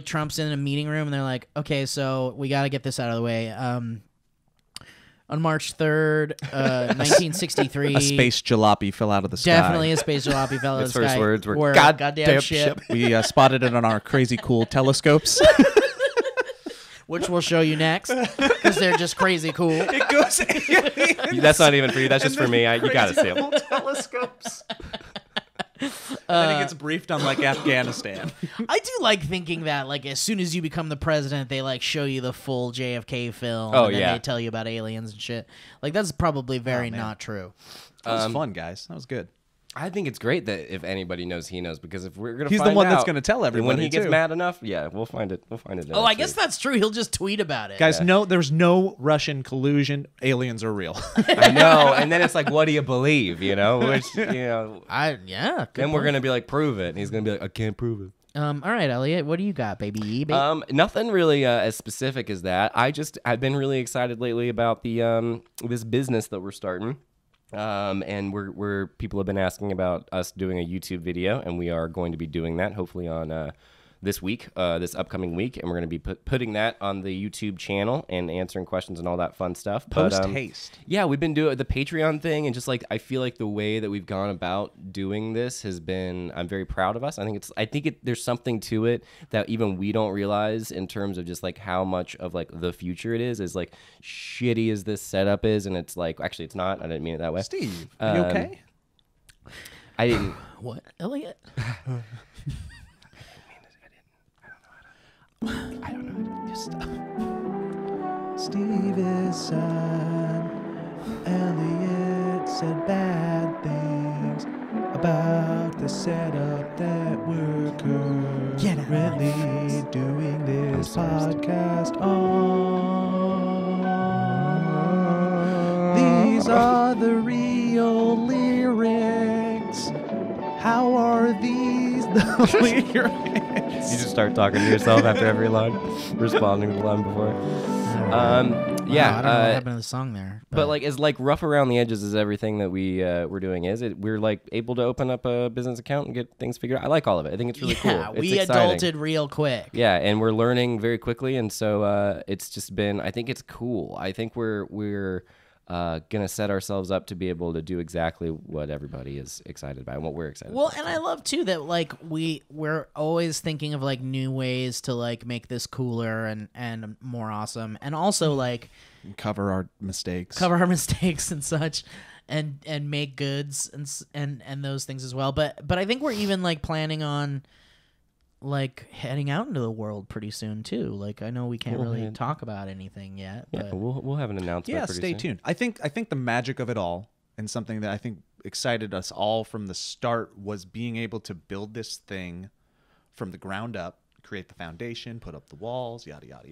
Trump's in a meeting room and they're like, okay, so we got to get this out of the way. On March 3rd, 1963. A space jalopy fell out of the sky. Definitely a space jalopy fell out of His the first sky. words were, goddamn "Goddamn ship. We spotted it on our crazy cool telescopes. which we'll show you next because they're just crazy cool. It goes aliens. That's not even for you. That's just for me. You gotta see Crazy them. little telescopes. And then he gets briefed on like Afghanistan. I do like thinking that, like, as soon as you become the president, they like show you the full JFK film. Oh, and then yeah. they tell you about aliens and shit. Like, that's probably very not true. That was fun, guys. That was good. I think it's great that if anybody knows, he knows, because if we're gonna, He's the find one that's out, gonna tell and everybody, when he gets too. mad enough, yeah, we'll find it. We'll find it. Oh, I guess that's true. He'll just tweet about it. Guys, no, there's no Russian collusion. Aliens are real. I know, and then it's like, what do you believe? You know, which Yeah. then we're gonna be like, prove it, and he's gonna be like, I can't prove it. All right, Elliot, what do you got, baby? Nothing really as specific as that. I've been really excited lately about the this business that we're starting. And we're people have been asking about us doing a YouTube video, and we are going to be doing that hopefully on this upcoming week, and we're going to be putting that on the YouTube channel and answering questions and all that fun stuff. Post-haste. Yeah, we've been doing the Patreon thing, and just like I feel like the way that we've gone about doing this has been, I'm very proud of us. I think there's something to it that even we don't realize in terms of just like how much of like the future it is like shitty as this setup is, and it's like, actually it's not. I didn't mean it that way. Steve, are you okay? I didn't. What, Elliot? I don't know. Just Steve is sad. Elliot said bad things about the setup that we're currently doing this podcast on. These are the real lyrics. How are these the lyrics? You just start talking to yourself after every line, responding to the line before. I don't know what happened to the song there. But like, as like rough around the edges as everything that we're doing is, we're like able to open up a business account and get things figured out. I like all of it. I think it's really cool. It's we exciting. adulted real quick. Yeah, and we're learning very quickly, and so it's just been. I think it's cool. I think we're gonna set ourselves up to be able to do exactly what everybody is excited about and what we're excited Well, about. and I love too that like we're always thinking of like new ways to like make this cooler and more awesome, and also like Cover our mistakes. and such, and make goods and those things as well. But I think we're even like planning on like heading out into the world pretty soon too. Like, I know we can't really talk about anything yet. Yeah, But we'll have an announcement. Yeah, pretty stay soon. tuned. I think the magic of it all, and something that I think excited us all from the start, was being able to build this thing from the ground up, create the foundation, put up the walls, yada yada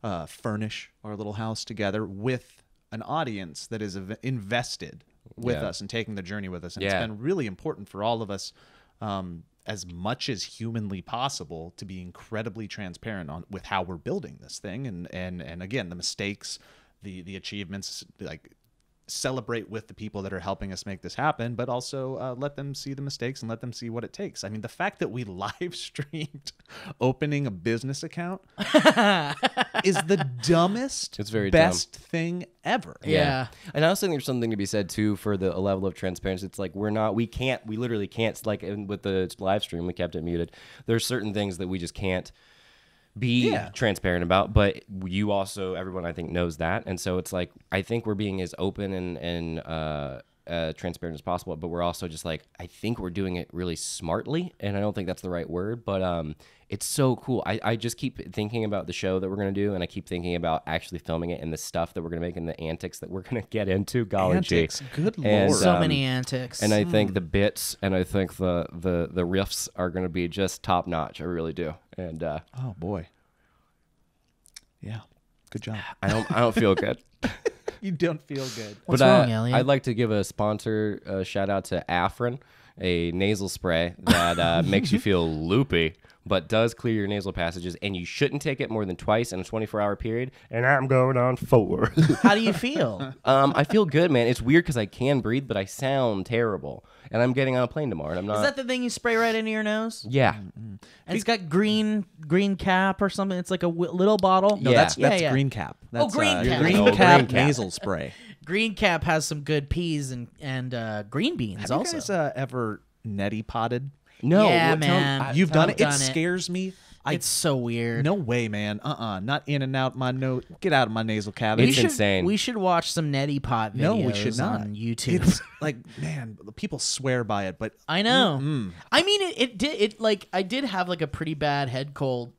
yada, furnish our little house together with an audience that is invested with us and taking the journey with us. And it's been really important for all of us, as much as humanly possible, to be incredibly transparent with how we're building this thing, and again, the mistakes, the achievements, like celebrate with the people that are helping us make this happen, but also let them see the mistakes and let them see what it takes. I mean, the fact that we live streamed opening a business account is the dumbest, It's very best thing ever. yeah. And I also think there's something to be said too for a level of transparency. It's like we literally can't, like with the live stream, we kept it muted. There's certain things that we just can't be transparent about, but you also, everyone I think knows that, and so it's like I think we're being as open and transparent as possible, but we're also just like, I think we're doing it really smartly, and I don't think that's the right word, but it's so cool. I just keep thinking about the show that we're gonna do, and I keep thinking about actually filming it and the stuff that we're gonna make and the antics that we're gonna get into. Golly Antics, gee. good And, lord. So many antics. And I think the bits and I think the riffs are gonna be just top notch. I really do. And Oh boy. Yeah. Good job. I don't feel good. You don't feel good. What's wrong, Elliot? I'd like to give a sponsor shout out to Afrin, a nasal spray that makes you feel loopy, but does clear your nasal passages, and you shouldn't take it more than twice in a 24-hour period. And I'm going on 4. How do you feel? I feel good, man. It's weird because I can breathe, but I sound terrible. And I'm getting on a plane tomorrow, and I'm not. Is that the thing you spray right into your nose? Yeah. And it's got green cap or something. It's like a little bottle. No, Yeah. that's Yeah. green cap. That's, Green Cap. Green Oh, cap Green Cap. nasal spray. Green cap has some good peas and green beans Have also. you guys ever neti potted? No. Yeah, what- tell- man. You've done I've it. It done it. scares me It's so weird. No way, man. Not in and out my nose. Get out of my nasal cavity. It's insane. We should watch some neti pot videos No, we should not. on YouTube. It's like, man, people swear by it, but I know. I mean, it like I did have like a pretty bad head cold,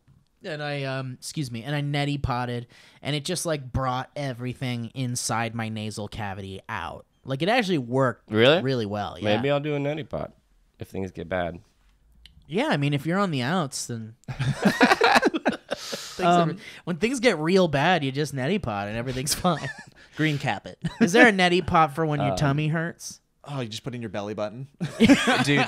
and I and I neti potted, and it just like brought everything inside my nasal cavity out. Like it actually worked really well. Yeah. Maybe I'll do a neti pot if things get bad. Yeah, I mean, if you're on the outs, then when things get real bad, you just neti pot and everything's fine. green cap it. Is there a neti pot for when your tummy hurts? Oh, you just put in your belly button. Dude,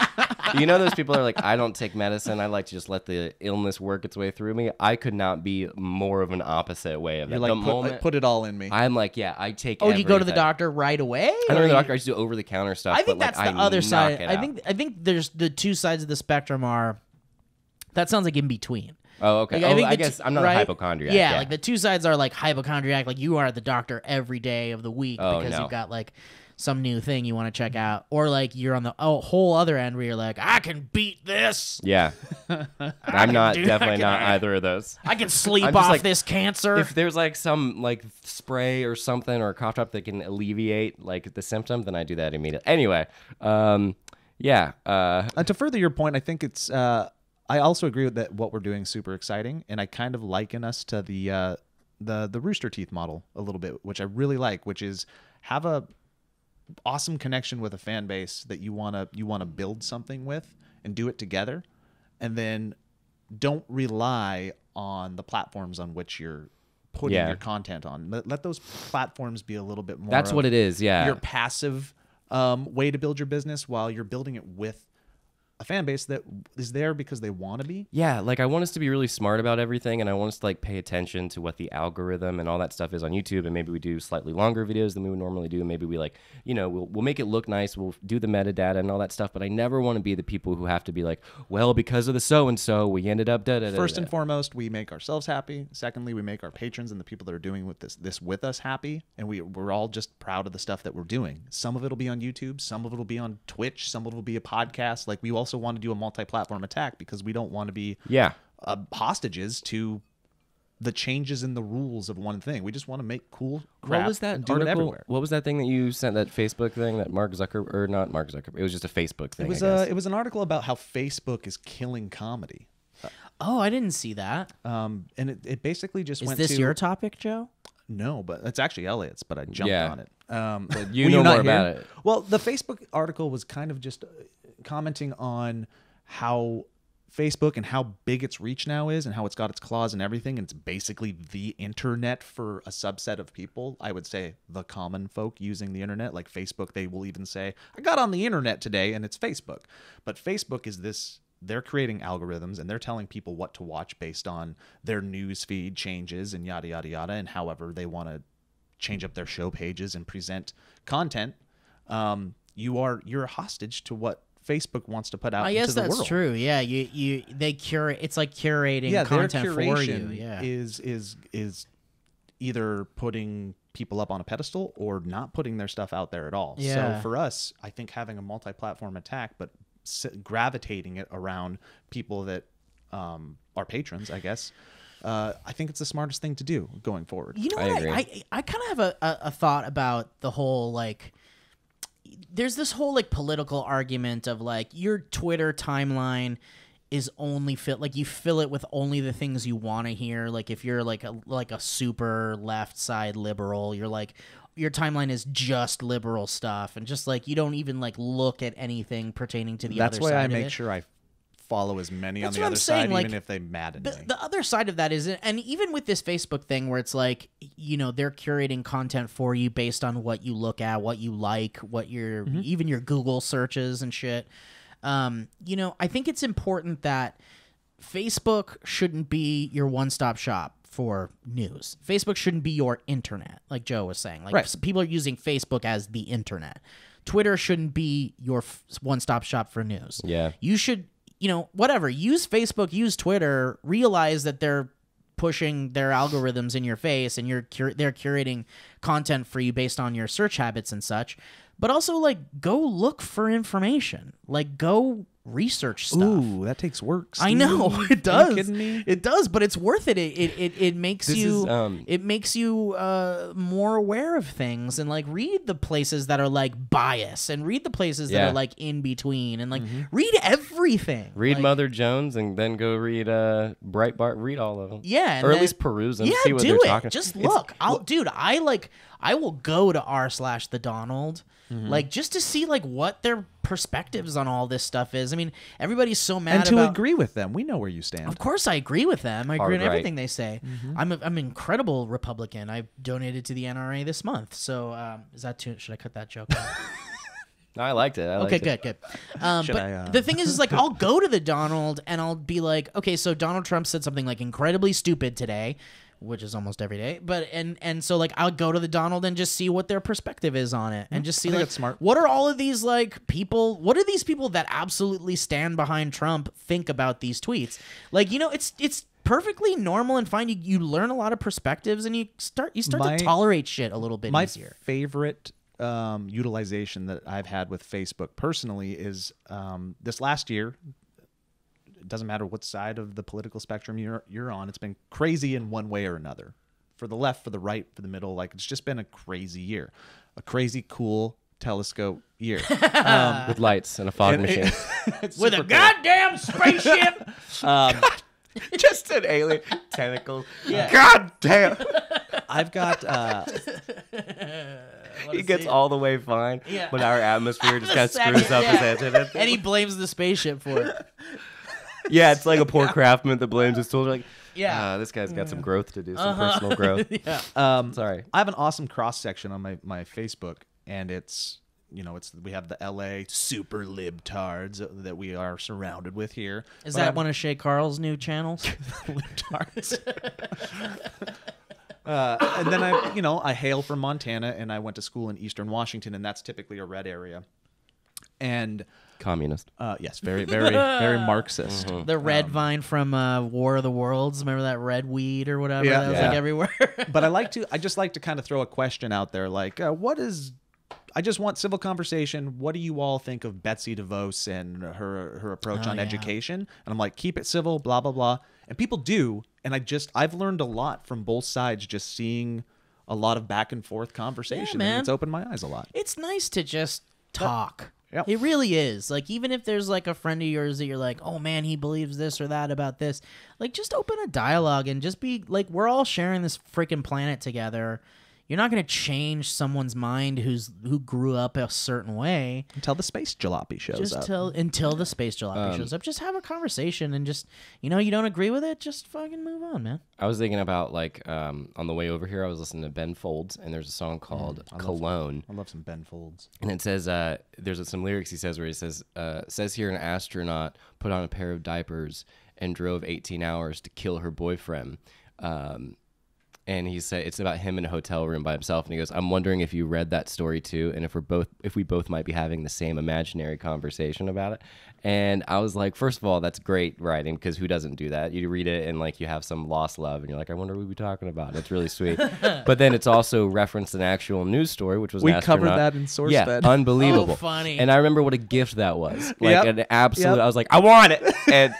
you know those people are like, I don't take medicine. I like to just let the illness work its way through me. I could not be more of an opposite way of that. You're like, put it all in me. I'm like, yeah, I take. Oh, do you go to the everything. doctor right away? I don't go to the doctor. I just do over the counter stuff. I think but, that's like, the other knock side. it I out. think there's the two sides of the spectrum are. That sounds like in between. Oh, okay. Like, I guess I'm not a hypochondriac. Yeah, like the two sides are like hypochondriac, like you are at the doctor every day of the week because you've got like some new thing you want to check out, or like you're on the whole other end where you're like, I can beat this. Yeah, I'm definitely not either of those. I can sleep I'm just off like, this cancer. If there's like some like spray or something or a cough drop that can alleviate like the symptom, then I do that immediately. Anyway, yeah. To further your point, I think it's. I also agree with that. What we're doing is super exciting, and I kind of liken us to the Rooster Teeth model a little bit, which I really like, which is have a awesome connection with a fan base that you wanna build something with and do it together, and then don't rely on the platforms on which you're putting your content on. Let those platforms be a little bit more. That's what it is. Yeah, your passive way to build your business while you're building it with a fan base that is there because they want to be. Yeah, like I want us to be really smart about everything, and I want us to like pay attention to what the algorithm and all that stuff is on YouTube, and maybe we do slightly longer videos than we would normally do. Maybe we like, we'll make it look nice, we'll do the metadata and all that stuff, but I never want to be the people who have to be like, well, because of the so-and-so, we ended up da-da-da-da. First and foremost, we make ourselves happy. Secondly, we make our patrons and the people that are doing with this with us happy, and we're all just proud of the stuff that we're doing. Some of it will be on YouTube, some of it will be on Twitch, some of it will be a podcast. Like we also want to do a multi-platform attack because we don't want to be hostages to the changes in the rules of one thing. We just want to make cool crap. What was that and do it everywhere. What was that thing that you sent, that Facebook thing that Mark Zuckerberg, or not Mark Zuckerberg, it was just a Facebook thing. It was an article about how Facebook is killing comedy. Oh, I didn't see that. And it basically just went to... Is this your topic, Joe? No, but it's actually Elliot's, but I jumped on it. You know more about it. Well, the Facebook article was kind of just commenting on how Facebook and how big its reach now is and how it's got its claws and everything, and it's basically the internet for a subset of people. I would say the common folk using the internet, like Facebook, they will even say, I got on the internet today, and it's Facebook. But Facebook is this... They're creating algorithms and they're telling people what to watch based on their news feed changes and yada, yada, yada, and however they want to change up their show pages and present content. You're a hostage to what Facebook wants to put out into the world. I guess that's true. Yeah, they curate. It's like curating content their curation for you. Yeah, is either putting people up on a pedestal or not putting their stuff out there at all. Yeah. So for us, I think having a multi-platform attack, but gravitating it around people that are patrons, I guess. I think it's the smartest thing to do going forward. You know I what? agree. I kind of have a thought about the whole like. There's this whole like political argument of like your Twitter timeline is only you fill it with only the things you want to hear. Like if you're like a super left side liberal, you're like your timeline is just liberal stuff, and just like you don't even like look at anything pertaining to the other side. That's why I of make it. sure I follow as many That's on the what other I'm saying, side, like, even if they madden me. The other side of that is, and even with this Facebook thing where it's like, they're curating content for you based on what you look at, what you like, what your even your Google searches and shit. I think it's important that Facebook shouldn't be your one-stop shop for news. Facebook shouldn't be your internet, like Joe was saying. Like people are using Facebook as the internet. Twitter shouldn't be your one-stop shop for news. Yeah. You should, whatever. Use Facebook, use Twitter, realize that they're pushing their algorithms in your face and they're curating content for you based on your search habits and such. But also, like, go look for information. Like, go research stuff. Ooh, that takes work. I know Steve. it does. Are you kidding me? It does, but it's worth it. It makes This you is, it makes you more aware of things, and like read the places that are like bias, and read the places that Yeah. are like in between, and like read everything. Read like, Mother Jones and then go read Breitbart. Read all of them. Yeah, and or at then- least peruse them. Yeah, see what do they're it. talking. Just It's- look. I will go to r/the Donald, like just to see like what their perspectives on all this stuff is. I mean, everybody's so mad And to about. agree with them, we know where you stand. Of course, I agree with them. I agree Hard on right. everything they say. I'm an incredible Republican. I donated to the NRA this month. So is that too? Should I cut that joke out? I liked it. Okay, good. But the thing is like I'll go to the Donald and I'll be like, okay, so Donald Trump said something like incredibly stupid today, which is almost every day. But and so like I'll go to the Donald and just see what their perspective is on it, and just see think like that's smart. what are all of these like people? What do these people that absolutely stand behind Trump think about these tweets? Like, you know, it's perfectly normal and fine. You learn a lot of perspectives, and you start My- to tolerate shit a little bit My easier. favorite utilization that I've had with Facebook personally is this last year. It doesn't matter what side of the political spectrum you're on. It's been crazy in one way or another. For the left, for the right, for the middle. Like, it's just been a crazy year. A crazy, cool telescope year. with lights and a fog machine. It's With a super cool. goddamn spaceship. Just an alien tentacles. Yeah. God damn. I've got He gets all the way fine, Yeah. but our atmosphere just kind of Second, screws up yeah. his head. And he blames the spaceship for it. Yeah, it's like a poor craftsman that blames his tools. Like, Yeah. this guy's got some growth to do, some personal growth. Yeah. Sorry. I have an awesome cross section on my Facebook, and it's we have the LA super libtards that we are surrounded with here. Is But that I'm- one of Shay Carl's new channels? libtards? And then I hail from Montana, and I went to school in Eastern Washington, and that's typically a red area. And Communist. yes, very, very, very Marxist. The red vine from War of the Worlds. Remember that red weed or whatever? Yeah. That was Yeah. like everywhere. But I just like to kind of throw a question out there, like, I just want civil conversation. What do you all think of Betsy DeVos and her approach on yeah. education? And I'm like, keep it civil, blah, blah, blah. And people do. And I've learned a lot from both sides, just seeing a lot of back and forth conversation. man. And it's opened my eyes a lot. It's nice to just talk. Yep. It really is. Like, even if there's like a friend of yours that you're like, oh man, he believes this or that about this, like, just open a dialogue and just be like, we're all sharing this freaking planet together. You're not going to change someone's mind who grew up a certain way. Until the space jalopy shows up. Until the space jalopy shows up. Just have a conversation and just, you don't agree with it, just fucking move on, man. I was thinking about, like, on the way over here, I was listening to Ben Folds, and there's a song called Cologne. I love some Ben Folds. And it says, there's some lyrics he says where he says here an astronaut put on a pair of diapers and drove 18 hours to kill her boyfriend. And he said it's about him in a hotel room by himself. And he goes, I'm wondering if you read that story too, and if we both might be having the same imaginary conversation about it. And I was like, first of all, that's great writing, because who doesn't do that? You read it and like you have some lost love, and you're like, I wonder what we'd be talking about. And it's really sweet. But then it's also referenced an actual news story, which was We an astronaut. covered that in SourceFed. Yeah, unbelievable. Oh, funny. And I remember what a gift that was. Like Yep. an absolute. Yep. I was like, I want it. And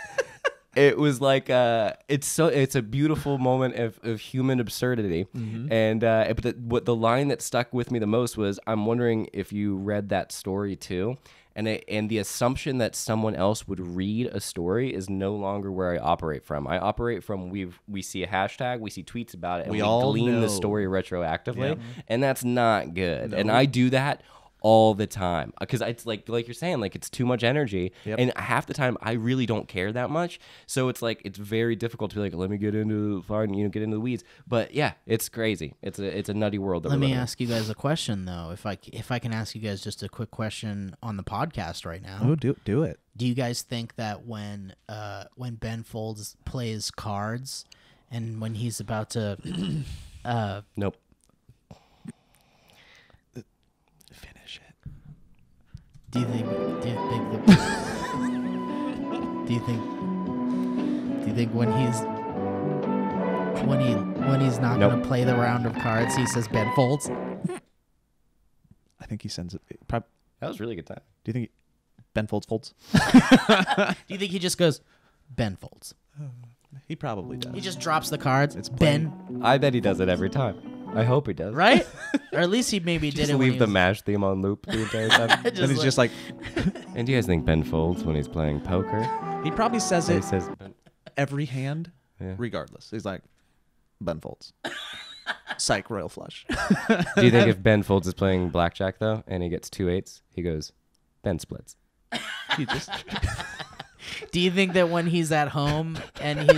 it was like it's a beautiful moment of human absurdity. And but the line that stuck with me the most was, I'm wondering if you read that story too. And the assumption that someone else would read a story is no longer where I operate from. I operate from we see a hashtag, we see tweets about it, and We we all glean know. the story retroactively, Yep. and that's not good. And I do that all the time, because it's like you're saying, like, it's too much energy. Yep. And half the time I really don't care that much, so it's like it's very difficult to be like, let me get into get into the weeds. But yeah, it's crazy. It's a nutty world that Let we're me living in. ask you guys a question, though. If I can ask you guys just a quick question on the podcast right now. Oh, do it. Do you guys think that when Ben Folds plays cards and when he's about to Nope. Finish it. do you think when he's not Nope. gonna play the round of cards he says Ben Folds? I think he sends it. That was a really good time. Do you think? Ben folds. Do you think he just goes, Ben folds? He probably does. He just drops the cards. It's Ben, I bet he does it every time. I hope he does. right? Or at least he maybe did Just it when leave he the was- MASH theme on loop the entire time. And he's just like, And do you guys think Ben folds when he's playing poker? he probably says He it says Ben. every hand, Yeah. regardless. He's like, Ben folds. Psych, royal flush. Do you think if Ben folds is playing blackjack though, and he gets 2 8s, he goes, Ben splits. He just, Do you think that when he's at home and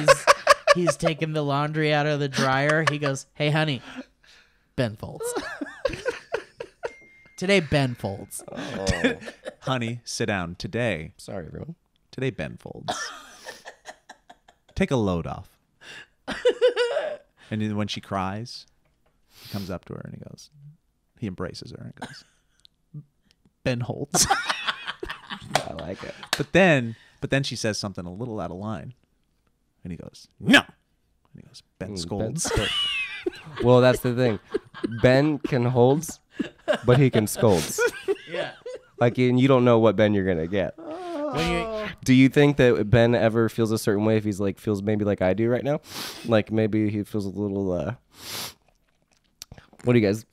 he's taking the laundry out of the dryer, he goes, "Hey, honey, Ben folds." Today, Ben folds. Oh. honey, sit down. Today, Sorry, everyone. Ben folds. Take a load off. And then when she cries, he comes up to her and he embraces her and goes, Ben holds. I like it. But then she says something a little out of line. And he goes, no. And he goes, Ben scolds. Well, that's the thing. Ben can holds, but he can scolds. Yeah. Like, and you don't know what Ben you're gonna get. When you, Do you think that Ben ever feels a certain way if he's like feels maybe like I do right now? Like maybe he feels a little what do you guys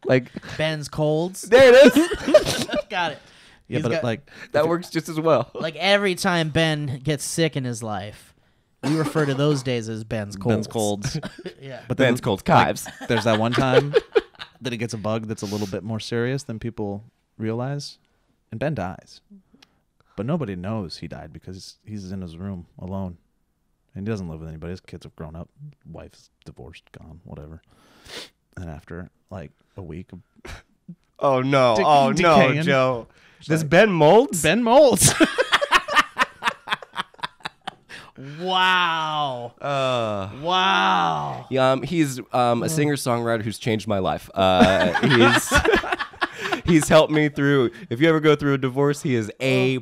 like Ben's colds. there it is. Got it. Yeah, He's but got- like, That works just as well. Like every time Ben gets sick in his life, we refer to those days as Ben's colds. Ben's colds. Yeah. But then Ben's cold kives. there's that one time that he gets a bug that's a little bit more serious than people realize. And Ben dies. But nobody knows he died because he's in his room alone. And he doesn't live with anybody. His kids have grown up. Wife's divorced, gone, whatever. And after like a week of Oh no! Oh, no, decaying. Joe. Does Ben molds? Ben molds. Wow. Wow. He's a singer-songwriter who's changed my life. He's helped me through. If you ever go through a divorce, he is A+.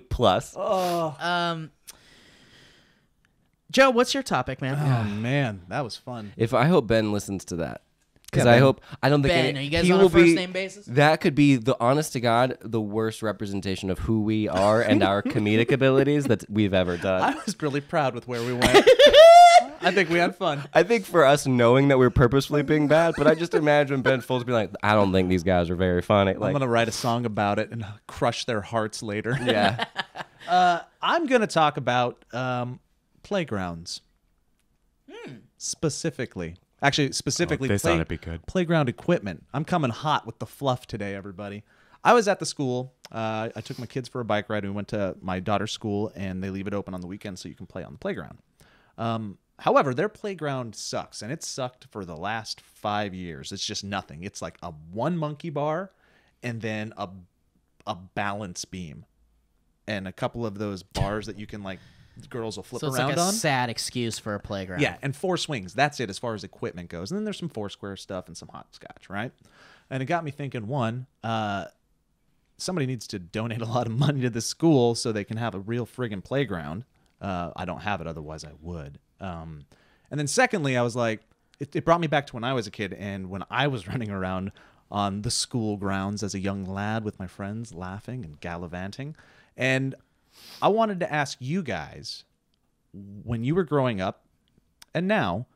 Joe, what's your topic, man? Oh man, that was fun. If I hope Ben listens to that, because Yeah, I Ben. hope I don't think Ben, are you guys he on a will first be- name basis? That could be the honest to God the worst representation of who we are and our comedic abilities that we've ever I done. was really proud with where we went. I think we had fun. I think for us knowing that we're purposefully being bad, but I just imagine Ben Folds being like, I don't think these guys are very funny. I'm Like, gonna write a song about it and crush their hearts later. yeah. I'm gonna talk about playgrounds. Specifically. Actually, specifically this ought to be good. playground equipment. I'm coming hot with the fluff today, everybody. I was at the school. I took my kids for a bike ride. We went to my daughter's school, and they leave it open on the weekends so you can play on the playground. However, their playground sucks, and it's sucked for the last 5 years. It's just nothing. It's like a one monkey bar and then a balance beam and a couple of those bars that you can, like, girls will flip So it's around like a on. sad excuse for a playground. Yeah, and 4 swings. That's it as far as equipment goes. And then there's some Foursquare stuff and some hopscotch, right? And it got me thinking, one, somebody needs to donate a lot of money to this school so they can have a real friggin' playground. I don't have it, otherwise I would. And then secondly, I was like, it brought me back to when I was a kid and when I was running around on the school grounds as a young lad with my friends, laughing and gallivanting. And I wanted to ask you guys, when you were growing up and now,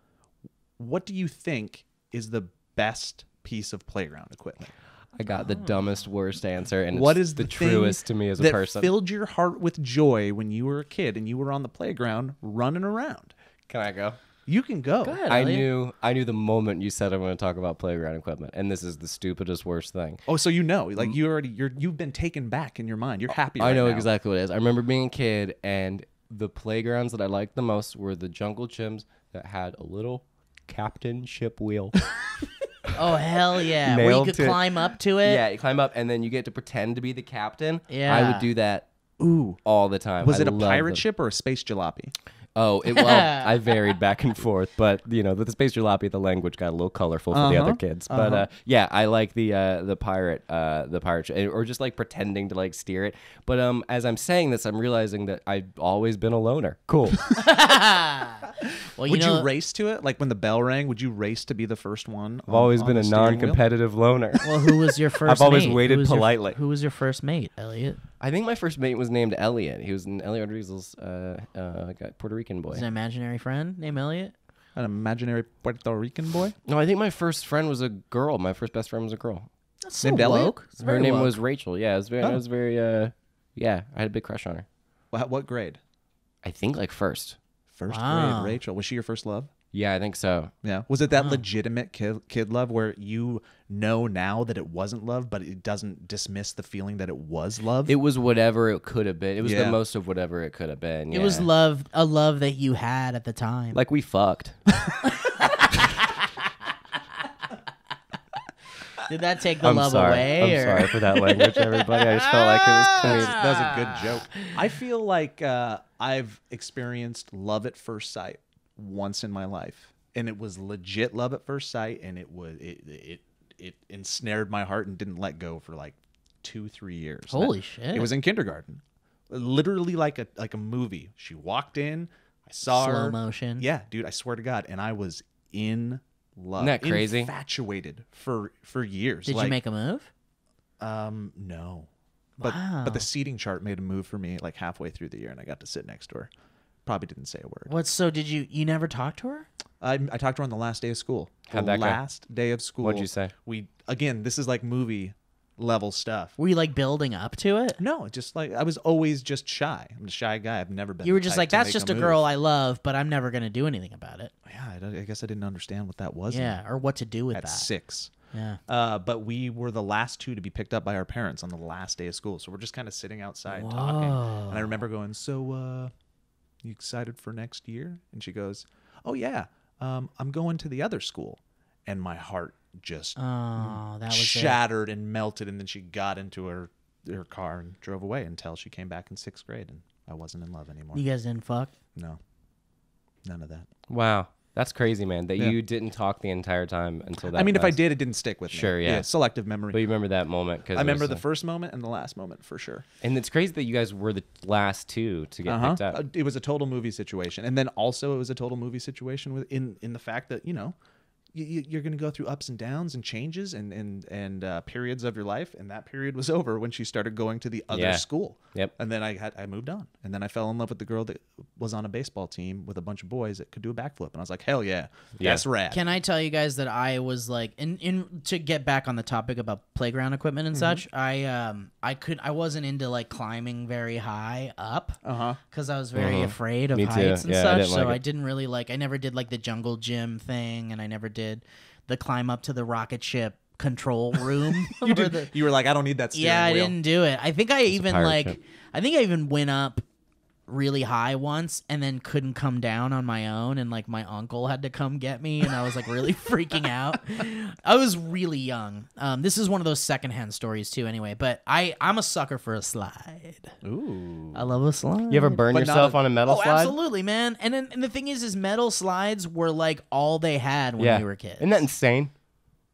what do you think is the best piece of playground equipment? I got the dumbest, worst answer, and What it's is the thing truest to me as a that person. filled your heart with joy when you were a kid and you were on the playground running around? Can I go? You can go. Go ahead, I Elliot. knew the moment you said I'm going to talk about playground equipment, and this is the stupidest, worst thing. Oh, so you know, like you've been taken back in your mind. You're happy. I right know now. exactly what it is. I remember being a kid, and the playgrounds that I liked the most were the jungle gyms that had a little captain ship wheel. Oh, hell yeah. Where you Nailed could to it. climb up to it. Yeah, you climb up, and then you get to pretend to be the captain. I Yeah. would do that Ooh, all the time. was I it a loved pirate them. ship or a space jalopy? Oh, well, I varied back and forth, but the Space Jalopy, the language got a little colorful for the other kids. But yeah, I like the pirate, or just like pretending to like steer it. But as I'm saying this, I'm realizing that I've always been a loner. Cool. Well, Would you race to it? Like when the bell rang, would you race to be the first one? I've always been a non-competitive loner. Well, who was your first? I've always mate? waited politely. Who was your first mate, Elliot? I think my first mate was named Elliot. He was an Elliot Rodriguez's Puerto Rican boy. Is an imaginary friend named Elliot? An imaginary Puerto Rican boy? No, I think my first friend was a girl. My first best friend was a girl. That's so Named Elliot? woke. It's Her very name woke. was Rachel. Yeah, it was very yeah, I had a big crush on her. What grade? I think like first. First Wow. grade. Rachel. Was she your first love? Yeah, I think so. Yeah. Was it that legitimate kid love where you know now that it wasn't love, but it doesn't dismiss the feeling that it was love? It was whatever it could have been. It was Yeah. the most of whatever it could have been. It was yeah. love, a love that you had at the time. Like we fucked. Did that take the I'm love sorry. away? I'm or? sorry for that language, everybody. I just felt like it was comedic. That was a good joke. I feel like I've experienced love at first sight once in my life, and it was legit love at first sight, and it ensnared my heart and didn't let go for like 2-3 years. Holy shit. It was in kindergarten, literally like a movie. She walked in, I saw Slow her. motion. Yeah, dude, I swear to God, and I was in love. Isn't that crazy? Infatuated for years. Did you make a move? No. But Wow. but the seating chart made a move for me like halfway through the year, and I got to sit next to her. Probably didn't say a word. What? So did you never talk to her? I talked to her on the last day of school. How'd the that go? last day of school. What'd you say? This is like movie level stuff. Were you like building up to it? No, just like I was always just shy. I'm a shy guy. I've never been. You were the just type like, to that's make just a move." girl I love, but I'm never gonna do anything about it. Yeah, I guess I didn't understand what that was. Yeah, or what to do with at that. 6. Yeah. But we were the last two to be picked up by our parents on the last day of school. So we're just kind of sitting outside talking. And I remember going, so you excited for next year? And she goes, oh, yeah, I'm going to the other school. And my heart just Oh, that was shattered and melted. And then she got into her car and drove away until she came back in 6th grade. And I wasn't in love anymore. it. You guys didn't fuck? No, none of that. Wow. That's crazy, man, that Yeah. you didn't talk the entire time until that. I mean, if I last- did, it didn't stick with me. Sure, yeah. Selective memory. But you remember that moment. Cause I remember the the first moment and the last moment for sure. And it's crazy that you guys were the last two to get picked up. It was a total movie situation, and then also it was a total movie situation with in the fact that you're going to go through ups and downs and changes and periods of your life, and that period was over when she started going to the other Yeah. school. Yep. And then I moved on, and then I fell in love with the girl that was on a baseball team with a bunch of boys that could do a backflip, and I was like, hell yeah, that's rad. Can I tell you guys that I was like, in to get back on the topic about playground equipment and such, I wasn't into like climbing very high up because I was very afraid of Me too. heights and Yeah, I such. didn't like So it. I didn't really I never did like the jungle gym thing, and I never did the climb up to the rocket ship control room. You were like, I don't need that steering Yeah, I wheel. didn't do it. I think I even pirate ship. I think I even went up really high once and then couldn't come down on my own, and like my uncle had to come get me, and I was like really freaking out. I was really young. This is one of those secondhand stories too anyway, but I'm a sucker for a slide. Ooh. I love a slide. You ever burn But not yourself a- on a metal Oh, slide? absolutely, man. And the thing is metal slides were like all they had when Yeah. we were kids. Isn't that insane?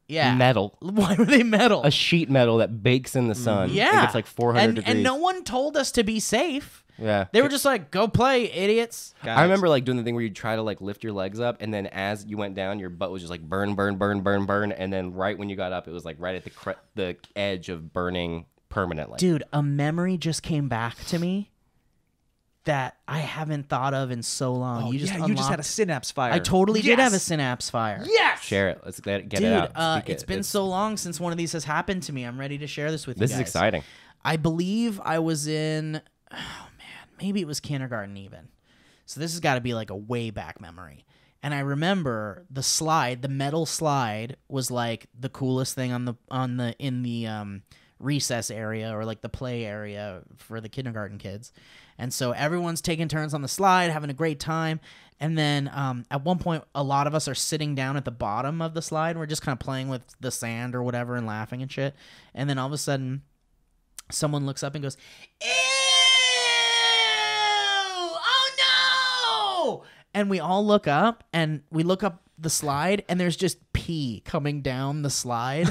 yeah. Metal. Why were they metal? A sheet metal that bakes in the sun. yeah. It gets like 400 and, degrees. And no one told us to be safe. Yeah. They were just like, go play, idiots. I remember like doing the thing where you try to like lift your legs up, and then as you went down, your butt was just like burn, burn, burn, burn, burn, and then right when you got up, it was like right at the edge of burning permanently. Dude, a memory just came back to me that I haven't thought of in so long. Oh, you just you just had a unlocked- synapse fire. I totally did have a Yes! synapse fire. Yes. Share it. Let's get Dude, it out. Speak it's been so long since one of these has happened to me. I'm ready to share this with you This guys. is exciting. I believe I was in, maybe it was kindergarten even. So this has got to be like a way back memory. And I remember the metal slide was like the coolest thing in the recess area, or like the play area for the kindergarten kids. And so everyone's taking turns on the slide, having a great time. And then at one point, a lot of us are sitting down at the bottom of the slide. And we're just kind of playing with the sand or whatever and laughing and shit. And then all of a sudden, someone looks up and goes, "Ew! Oh no! And we all look up, and we look up the slide, and there's just pee coming down the slide.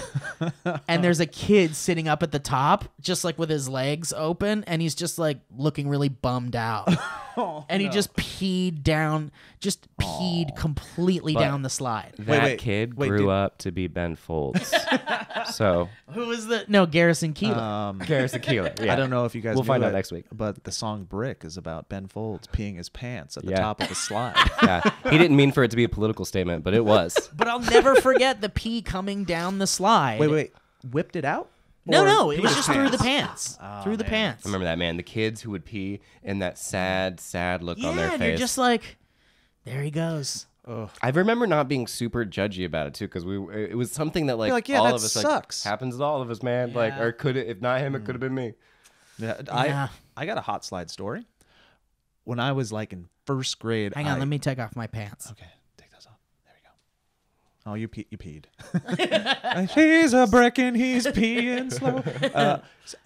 And there's a kid sitting up at the top, just like with his legs open, and he's just like looking really bummed out. And he just peed completely down the slide. That kid grew up to be Ben Folds. So Who is the Garrison Keillor. Garrison Keillor. Yeah. I don't know if you guys We'll knew find out it, next week. but the song Brick is about Ben Folds peeing his pants at the top of the slide. Yeah, he didn't mean for it to be a political statement, but it was. But I'll never forget the pee coming down the slide. Wait. Whipped it out? No, Or it was his just through the pants. Through the pants. I remember that, man. The kids who would pee and that sad look on their Yeah, face. and you're just like, there he goes. I remember not being super judgy about it too, because it was something that You're all that of us sucks. happens to all of us, man. Yeah. Like, or could it? If not him, it could have been me. Yeah, I got a hot slide story. When I was like in first grade. Hang on, let me take off my pants. Okay, take those off. There we go. Oh, you peed. He's a brick and he's peeing slow.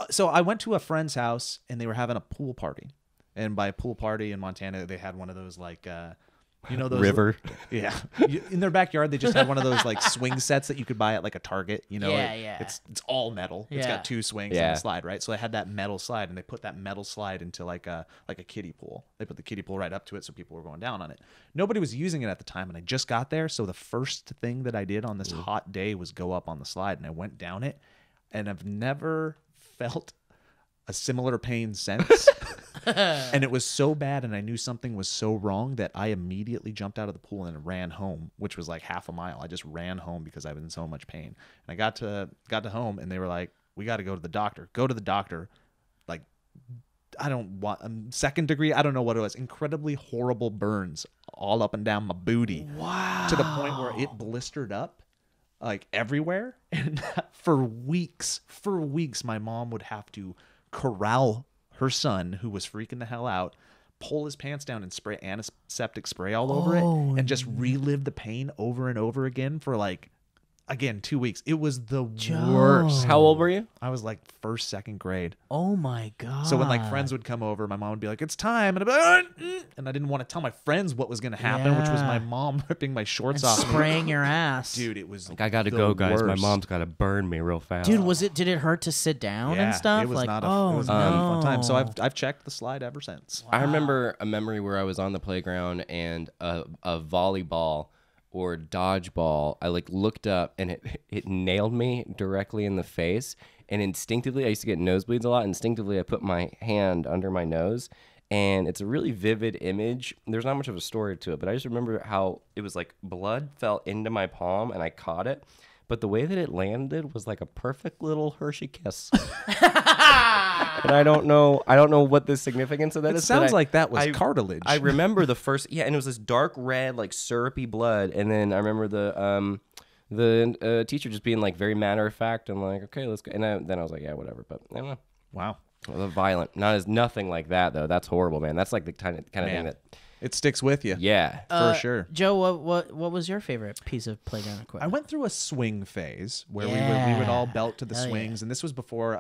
So I went to a friend's house and they were having a pool party. And by pool party in Montana, they had one of those like, those River. Yeah. In their backyard, they just had one of those like swing sets that you could buy at like a Target. Yeah. It's all metal. It's Yeah. got two swings Yeah. and a slide, right? So they had that metal slide, and they put that metal slide into like a kiddie pool. They put the kiddie pool right up to it, so people were going down on it. Nobody was using it at the time, and I just got there. So the first thing that I did on this hot day was go up on the slide, and I went down it, and I've never felt a similar pain since. And it was so bad, and I knew something was so wrong that I immediately jumped out of the pool and ran home, which was like half a mile. I just ran home because I was in so much pain. And I got to home, and they were like, "We got to go to the doctor." Go to the doctor. Like, I don't want second degree. I don't know what it was. Incredibly horrible burns all up and down my booty. Wow. To the point where it blistered up like everywhere. And for weeks, my mom would have to corral her son, who was freaking the hell out, pull his pants down and spray antiseptic spray all over it, and just relive the pain over and over again for 2 weeks. It was the worst. How old were you? I was like first, second grade. Oh my god! So when friends would come over, my mom would be like, "It's time," and I'd be like, and I didn't want to tell my friends what was going to happen, which was my mom ripping my shorts off, spraying your ass, dude. It was I got to go, guys. My mom's got to burn me real fast. Dude, did it hurt to sit down and stuff? It was not a no. fun time. So I've checked the slide ever since. I remember a memory where I was on the playground and a volleyball or dodgeball, I looked up and it nailed me directly in the face. And instinctively, I used to get nosebleeds a lot. Instinctively, I put my hand under my nose. And it's a really vivid image. There's not much of a story to it, but I just remember how it was like blood fell into my palm and I caught it. But the way that it landed was like a perfect little Hershey kiss. And I don't know what the significance of that is. It sounds like that was cartilage. I remember the first, and it was this dark red, like syrupy blood. And then I remember the teacher just being like very matter of fact and like, okay, let's go. And then I was like, yeah, whatever. But I don't know. Wow. Well, violent, nothing like that though. That's horrible, man. That's like the kind of thing that. It sticks with you. Yeah, for sure. Joe, what was your favorite piece of playground equipment? I went through a swing phase where we would all belt to the swings, and this was before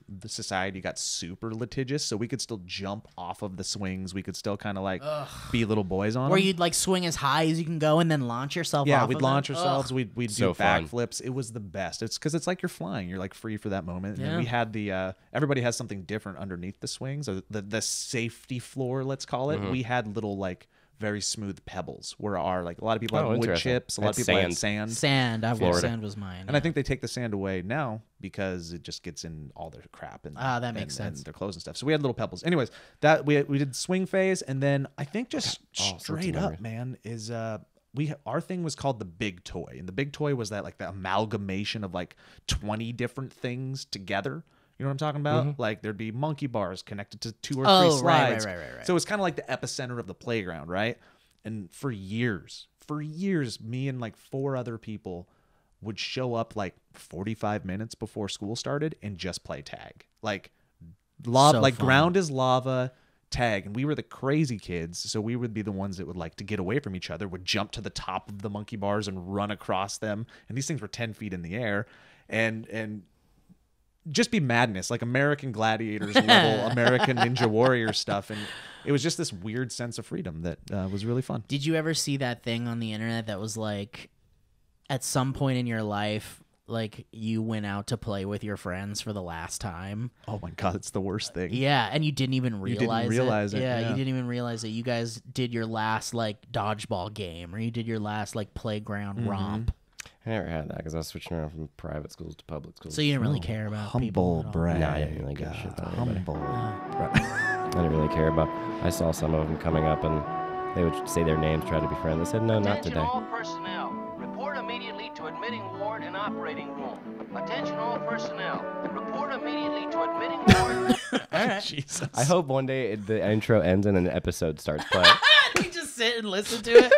the society got super litigious, so we could still jump off of the swings. We could still kind of be little boys on Where them. you'd swing as high as you can go and then launch yourself off. Yeah, we'd of launch them. ourselves. We'd So do fun. backflips. It was the best. It's because it's like you're flying. You're free for that moment. And Yeah. then we had the everybody has something different underneath the swings. The safety floor, let's call it. We had little very smooth pebbles where a lot of people have wood interesting. chips. A lot of That's people had sand. Sand was mine. And I think they take the sand away now because it just gets in all their crap and that makes sense. and their clothes and stuff. So we had little pebbles. Anyways, that we did swing phase, and then I think just straight up, man, is our thing was called the big toy, and the big toy was that the amalgamation of 20 different things together. You know what I'm talking about? There'd be monkey bars connected to 2 or 3 slides. Right. So it was kind of like the epicenter of the playground, right? And for years, me and 4 other people would show up 45 minutes before school started and just play tag. So Ground is lava, tag. And we were the crazy kids, so we would be the ones that would to get away from each other, would jump to the top of the monkey bars and run across them. And these things were 10 feet in the air. And just be madness, like American Gladiators level, American Ninja Warrior stuff. And it was just this weird sense of freedom that was really fun. Did you ever see that thing on the internet that was like, at some point in your life, like you went out to play with your friends for the last time? Oh my God, it's the worst thing. Yeah, and you didn't even realize it. Yeah, yeah. you didn't even realize that you guys did your last like dodgeball game, or you did your last like playground romp. I never had that because I was switching around from private schools to public schools. So you didn't really care about people Humble at all. brag. No, I didn't really give a shit about anybody. Humble. I didn't really care about. I saw some of them coming up and they would say their names, try to be friends. I said, no, not Attention today. all personnel. Report immediately to admitting ward and operating room. Attention all personnel. Report immediately to admitting ward. All right. Jesus. I hope one day the intro ends and an episode starts playing. You just sit and listen to it.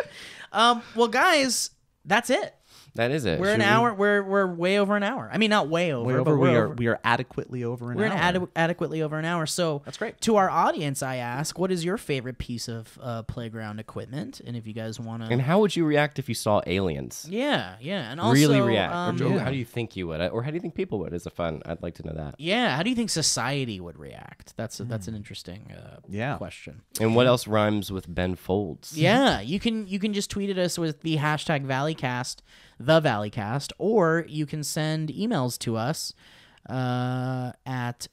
Well, guys, that's it. That is it. We're Should an we- hour. We're way over an hour. I mean, not way over, Way over, but we're we are adequately over an we're hour. adequately over an hour. So That's great. To our audience, I ask, what is your favorite piece of playground equipment? And if you guys want And to, how would you react if you saw aliens? yeah, and also Really react? Or yeah. how do you think you would? Or how do you think people would? Is a fun. I'd like to know that. Yeah, how do you think society would react? That's an interesting Yeah. question. And what else rhymes with Ben Folds? Yeah, you can just tweet at us with the hashtag VALLEYCAST, the VALLEYCAST, or you can send emails to us at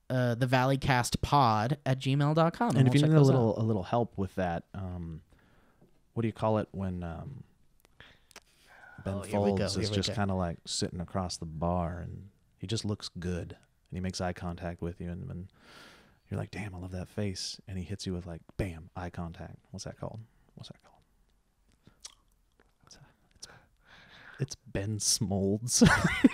the VALLEYCASTpod@gmail.com. And if you we'll need check a those out. little help with that, what do you call it when Ben here we go, Folds is here we just go. kind of like sitting across the bar and he just looks good and he makes eye contact with you and you're like, damn, I love that face, and he hits you with like, bam, eye contact. What's that called? It's Ben Smolds.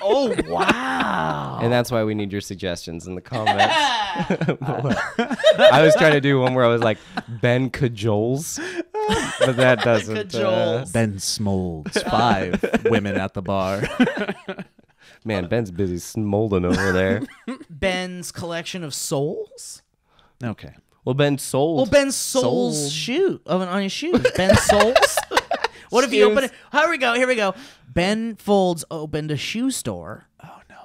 Oh wow! And that's why we need your suggestions in the comments. I was trying to do one where I was like Ben Cajoles, but that doesn't. Cajoles. Ben Smolds, 5 women at the bar. Man, Ben's busy smolding over there. Ben's collection of souls. Okay. Well, Ben sold. Well, Ben's souls Sold. shoe on his shoes. Ben's souls. What if you open it? Here we go. Ben Folds opened a shoe store. Oh no.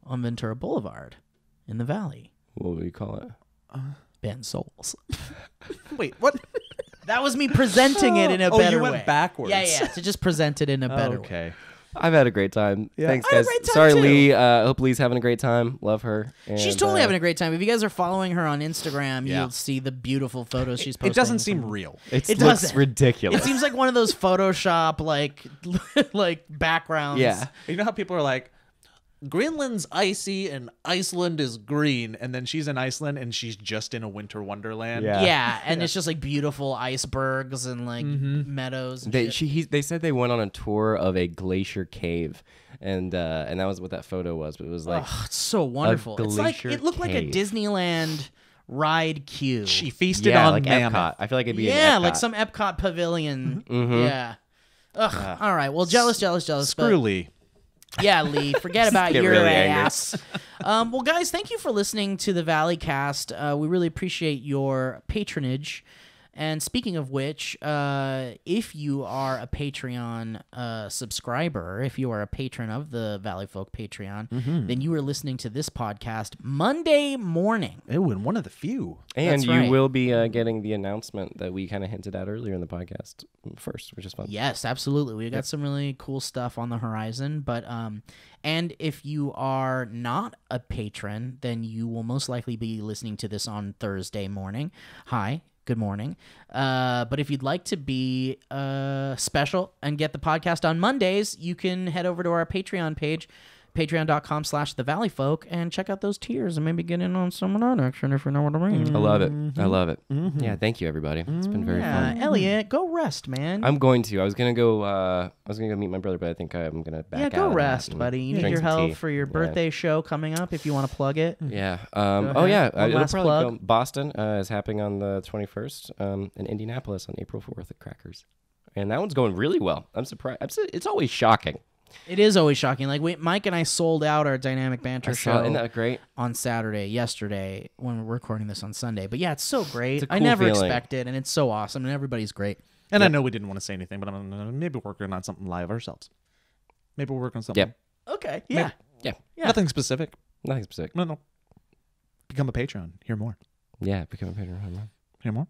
On Ventura Boulevard in the Valley. What would you call it? Ben Souls. Wait, what? That was me presenting it in a Oh, better you way. went backwards. Yeah. To just present it in a better way. Okay. I've had a great time. Yeah. Thanks, I had a guys. great time, Sorry, too. Lee. Hope Lee's having a great time. Love her. She's And, totally having a great time. If you guys are following her on Instagram, Yeah. you'll see the beautiful photos she's posting. It doesn't seem real. It It looks doesn't. ridiculous. It seems like one of those Photoshop like backgrounds. Yeah. You know how people are like, Greenland's icy and Iceland is green, and then she's in Iceland and she's just in a winter wonderland. Yeah. Yeah, and it's just like beautiful icebergs and like meadows. And shit. They said they went on a tour of a glacier cave, and that was what that photo was. But it was like, Oh, it's so wonderful. It's like glacier it looked like a cave. Disneyland ride queue. She feasted yeah, on like mammoth. Epcot. I feel like it'd be Yeah, an like Epcot. some Epcot pavilion. Yeah. Ugh. All right. Well, jealous. Screw Lee. Yeah, Lee, forget about Get your really angry. ass. Well, guys, thank you for listening to the VALLEYCAST. We really appreciate your patronage. And speaking of which, if you are a Patreon subscriber, if you are a patron of the Valley Folk Patreon, then you are listening to this podcast Monday morning. Oh, and one of the few. And That's you right. will be getting the announcement that we kind of hinted at earlier in the podcast first, which is fun. Yes, absolutely. We got some really cool stuff on the horizon, but and if you are not a patron, then you will most likely be listening to this on Thursday morning. Hi, good morning. But if you'd like to be special and get the podcast on Mondays, you can head over to our Patreon page, patreon.com/thevalleyfolk, and check out those tiers and maybe get in on some of that action, if you know what I mean. I love it. I love it. Yeah, thank you, everybody. It's been very fun. Elliot, go rest, man. I'm going to. I was gonna go meet my brother, but I think I'm gonna back out. Go of that rest, and buddy. You need drink your some help tea. for your Yeah. birthday show coming up if you want to plug it. Yeah. ahead. Oh yeah. One It'll last probably plug. go. Boston is happening on the 21st. In Indianapolis on April 4th at Crackers, and that one's going really well. I'm surprised. It's always shocking. It is always shocking. Like Mike and I sold out our Dynamic Banter show Isn't that great? on yesterday, when we're recording this on Sunday. But yeah, it's so great. It's a I cool never feeling. expected, and it's so awesome, and everybody's great. And I know we didn't want to say anything, but I'm maybe working on something live ourselves. Maybe we'll work on something. Yep. Okay. Yeah. Yeah. Yeah. Nothing specific. Nothing specific. No. Become a patron. Hear more. Yeah, become a patron. Hear more.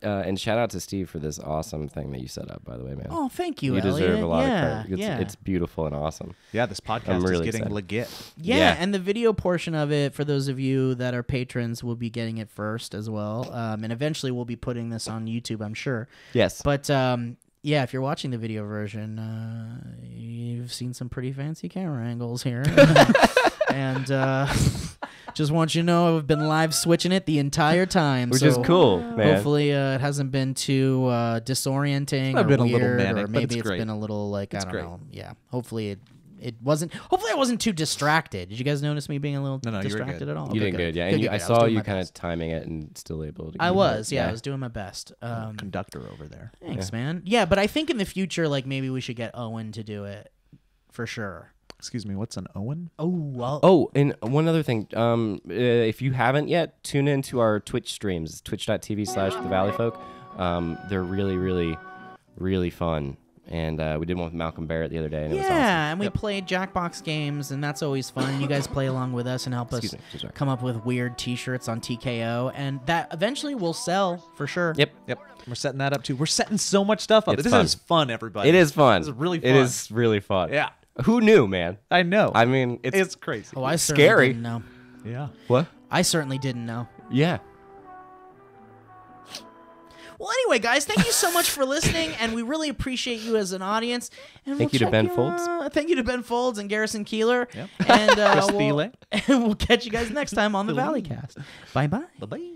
And shout out to Steve for this awesome thing that you set up, by the way, man. Oh, thank you, You Elliot. deserve a lot of credit. Yeah. It's beautiful and awesome. Yeah, this podcast I'm really is getting excited. legit. Yeah, and the video portion of it, for those of you that are patrons, will be getting it first as well. And eventually we'll be putting this on YouTube, I'm sure. Yes. But yeah, if you're watching the video version, you've seen some pretty fancy camera angles here. And just want you to know I've been live switching it the entire time. Which is cool, man. Hopefully it hasn't been too disorienting I've or been a weird, little manic, or but maybe it's it's great. been a little like, I don't great. know. Yeah, hopefully it wasn't. Hopefully I wasn't too distracted. Did you guys notice me being a little No, you were distracted good. at all? You Okay, did good, yeah. Good, And good, I good. was saw doing you my kind best. of timing it and still able to. I keep was, it. yeah, I was doing my best. Conductor over there. Thanks, man. Yeah, but I think in the future, like maybe we should get Owen to do it for sure. Excuse me, what's an Owen? Oh, well. Oh, and one other thing. If you haven't yet, tune into our Twitch streams, twitch.tv/thevalleyfolk. They're really, really, really fun. And we did one with Malcolm Barrett the other day, and it was awesome. Yeah, and we played Jackbox games, and that's always fun. You guys play along with us and help us Excuse me, sorry. come up with weird T-shirts on TKO, and that eventually will sell for sure. Yep. We're setting that up too. We're setting so much stuff up. It's This fun. is fun, everybody. It is fun. This is really fun. It is really fun. Yeah. Who knew, man? I know. I mean, it's crazy. Oh, I certainly Scary. didn't know. Yeah. what? I certainly didn't know. Yeah. Well, anyway, guys, thank you so much for listening, and we really appreciate you as an audience. And Thank we'll you to check Ben your, Folds. Thank you to Ben Folds and Garrison Keeler. Yep. And Chris we'll, Thiele. and we'll catch you guys next time on the VALLEYCAST. Bye-bye. Bye-bye.